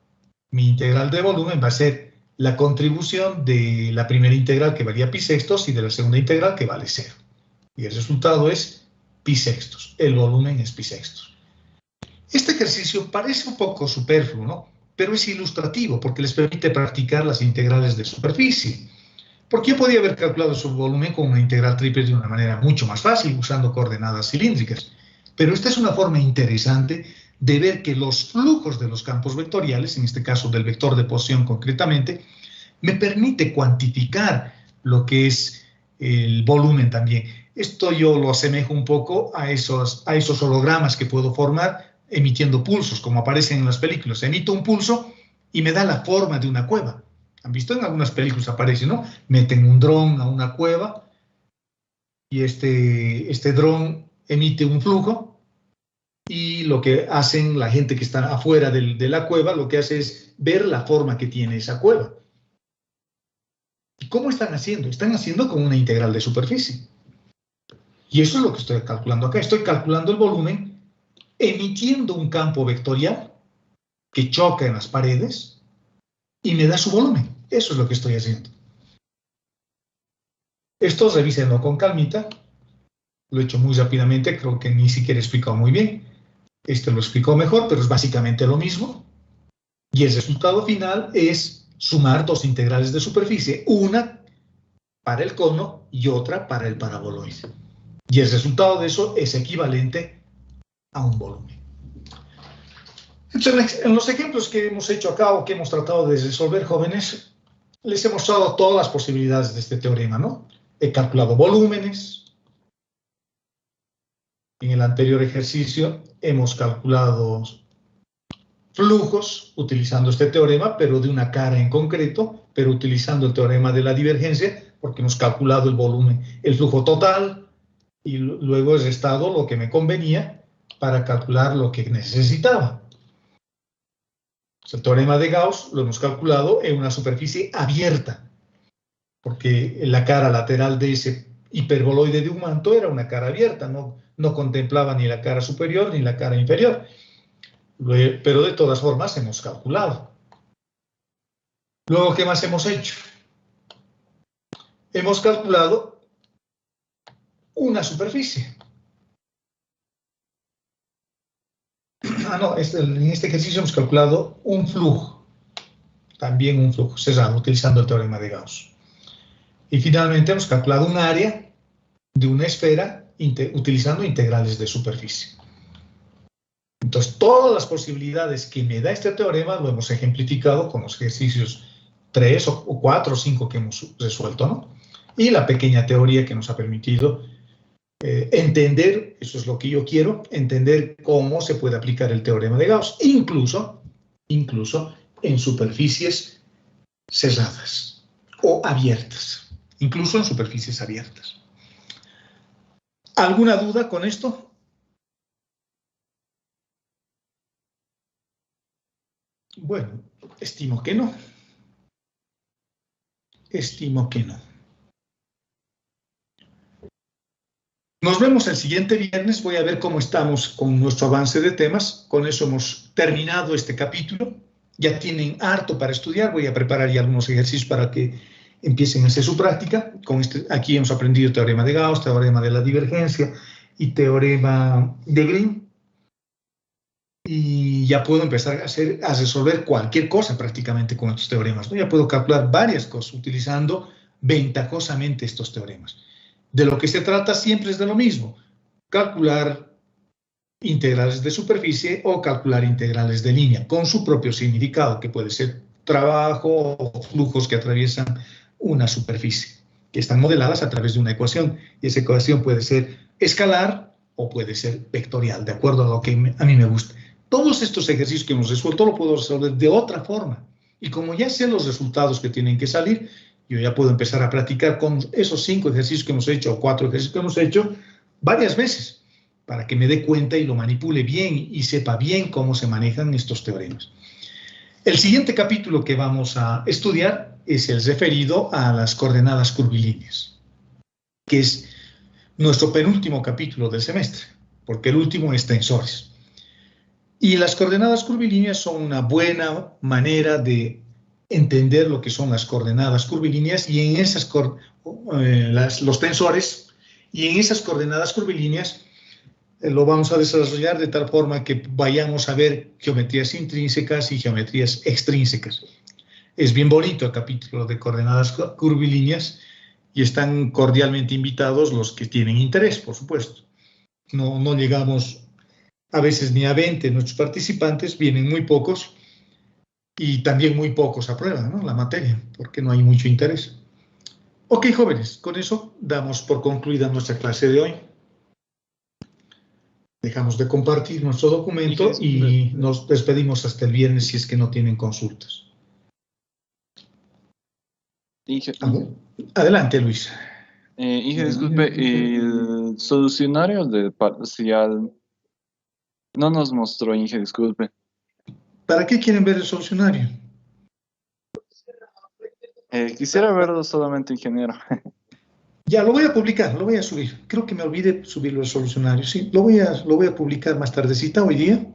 mi integral de volumen va a ser la contribución de la primera integral que valía pi sextos y de la segunda integral que vale 0. Y el resultado es pi sextos, el volumen es pi sextos. Este ejercicio parece un poco superfluo, ¿no? Pero es ilustrativo porque les permite practicar las integrales de superficie. Porque yo podía haber calculado su volumen con una integral triple de una manera mucho más fácil, usando coordenadas cilíndricas. Pero esta es una forma interesante de ver que los flujos de los campos vectoriales, en este caso del vector de posición concretamente, me permite cuantificar lo que es el volumen también. Esto yo lo asemejo un poco a esos hologramas que puedo formar emitiendo pulsos, como aparecen en las películas. Emito un pulso y me da la forma de una cueva. ¿Han visto? En algunas películas aparece, ¿no? Meten un dron a una cueva y este dron emite un flujo y lo que hacen la gente que está afuera de la cueva, lo que hace es ver la forma que tiene esa cueva. ¿Y cómo están haciendo? Están haciendo con una integral de superficie. Y eso es lo que estoy calculando acá. Estoy calculando el volumen emitiendo un campo vectorial que choca en las paredes y me da su volumen. Eso es lo que estoy haciendo. Esto revísenlo con calmita. Lo he hecho muy rápidamente, creo que ni siquiera he explicado muy bien. Este lo explicó mejor, pero es básicamente lo mismo. Y el resultado final es sumar dos integrales de superficie, una para el cono y otra para el paraboloide. Y el resultado de eso es equivalente a un volumen. Entonces, en los ejemplos que hemos hecho acá o que hemos tratado de resolver, jóvenes, les he mostrado todas las posibilidades de este teorema, ¿no? He calculado volúmenes. En el anterior ejercicio hemos calculado flujos utilizando este teorema, pero de una cara en concreto, pero utilizando el teorema de la divergencia, porque hemos calculado el volumen, el flujo total, y luego he restado lo que me convenía para calcular lo que necesitaba. El teorema de Gauss lo hemos calculado en una superficie abierta, porque la cara lateral de ese hiperboloide de un manto era una cara abierta, no contemplaba ni la cara superior ni la cara inferior. Pero de todas formas hemos calculado. Luego, ¿qué más hemos hecho? hemos calculado una superficie. No, en este ejercicio hemos calculado un flujo, también un flujo cerrado, utilizando el teorema de Gauss. Y finalmente hemos calculado un área de una esfera utilizando integrales de superficie. Entonces, todas las posibilidades que me da este teorema lo hemos ejemplificado con los ejercicios 3 o 4 o 5 que hemos resuelto, ¿no? Y la pequeña teoría que nos ha permitido entender, eso es lo que yo quiero, entender cómo se puede aplicar el teorema de Gauss, incluso en superficies cerradas o abiertas, incluso en superficies abiertas. ¿Alguna duda con esto? Bueno, estimo que no. Estimo que no. Nos vemos el siguiente viernes. Voy a ver cómo estamos con nuestro avance de temas. Con eso hemos terminado este capítulo. Ya tienen harto para estudiar. Voy a preparar ya algunos ejercicios para que empiecen a hacer su práctica. Aquí hemos aprendido el teorema de Gauss, teorema de la divergencia y teorema de Green. Y ya puedo empezar a resolver cualquier cosa prácticamente con estos teoremas, ¿no? Ya puedo calcular varias cosas utilizando ventajosamente estos teoremas. De lo que se trata siempre es de lo mismo, calcular integrales de superficie o calcular integrales de línea, con su propio significado, que puede ser trabajo o flujos que atraviesan una superficie, que están modeladas a través de una ecuación, y esa ecuación puede ser escalar o puede ser vectorial, de acuerdo a lo que a mí me gusta. Todos estos ejercicios que hemos resuelto lo puedo resolver de otra forma, y como ya sé los resultados que tienen que salir, yo ya puedo empezar a practicar con esos 5 ejercicios que hemos hecho o 4 ejercicios que hemos hecho varias veces, para que me dé cuenta y lo manipule bien y sepa bien cómo se manejan estos teoremas. El siguiente capítulo que vamos a estudiar es el referido a las coordenadas curvilíneas, que es nuestro penúltimo capítulo del semestre, porque el último es tensores. Y las coordenadas curvilíneas son una buena manera de entender lo que son las coordenadas curvilíneas y en esas los tensores, y en esas coordenadas curvilíneas lo vamos a desarrollar de tal forma que vayamos a ver geometrías intrínsecas y geometrías extrínsecas. Es bien bonito el capítulo de coordenadas curvilíneas y están cordialmente invitados los que tienen interés, por supuesto. No llegamos a veces ni a 20 nuestros participantes, vienen muy pocos y también muy pocos aprueban, ¿no?, la materia, porque no hay mucho interés. Ok, jóvenes, con eso damos por concluida nuestra clase de hoy. Dejamos de compartir nuestro documento y nos despedimos hasta el viernes si es que no tienen consultas. Adelante, Luis. Disculpe, el solucionario del parcial no nos mostró, disculpe. ¿Para qué quieren ver el solucionario? Quisiera verlo solamente, ingeniero. Ya, lo voy a publicar, lo voy a subir. Creo que me olvidé subirlo al solucionario. Sí, lo voy a publicar más tardecita hoy día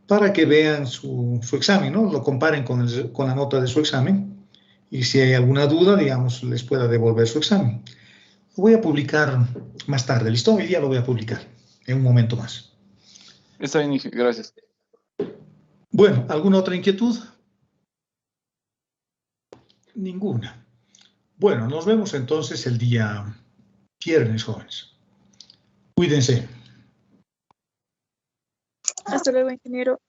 para que vean su examen, ¿no? Lo comparen con la nota de su examen y si hay alguna duda, digamos, les pueda devolver su examen. Lo voy a publicar más tarde, ¿listo? Hoy día lo voy a publicar en un momento más. Está bien, gracias. Bueno, ¿alguna otra inquietud? Ninguna. Bueno, nos vemos entonces el día viernes, jóvenes. Cuídense. Hasta luego, ingeniero.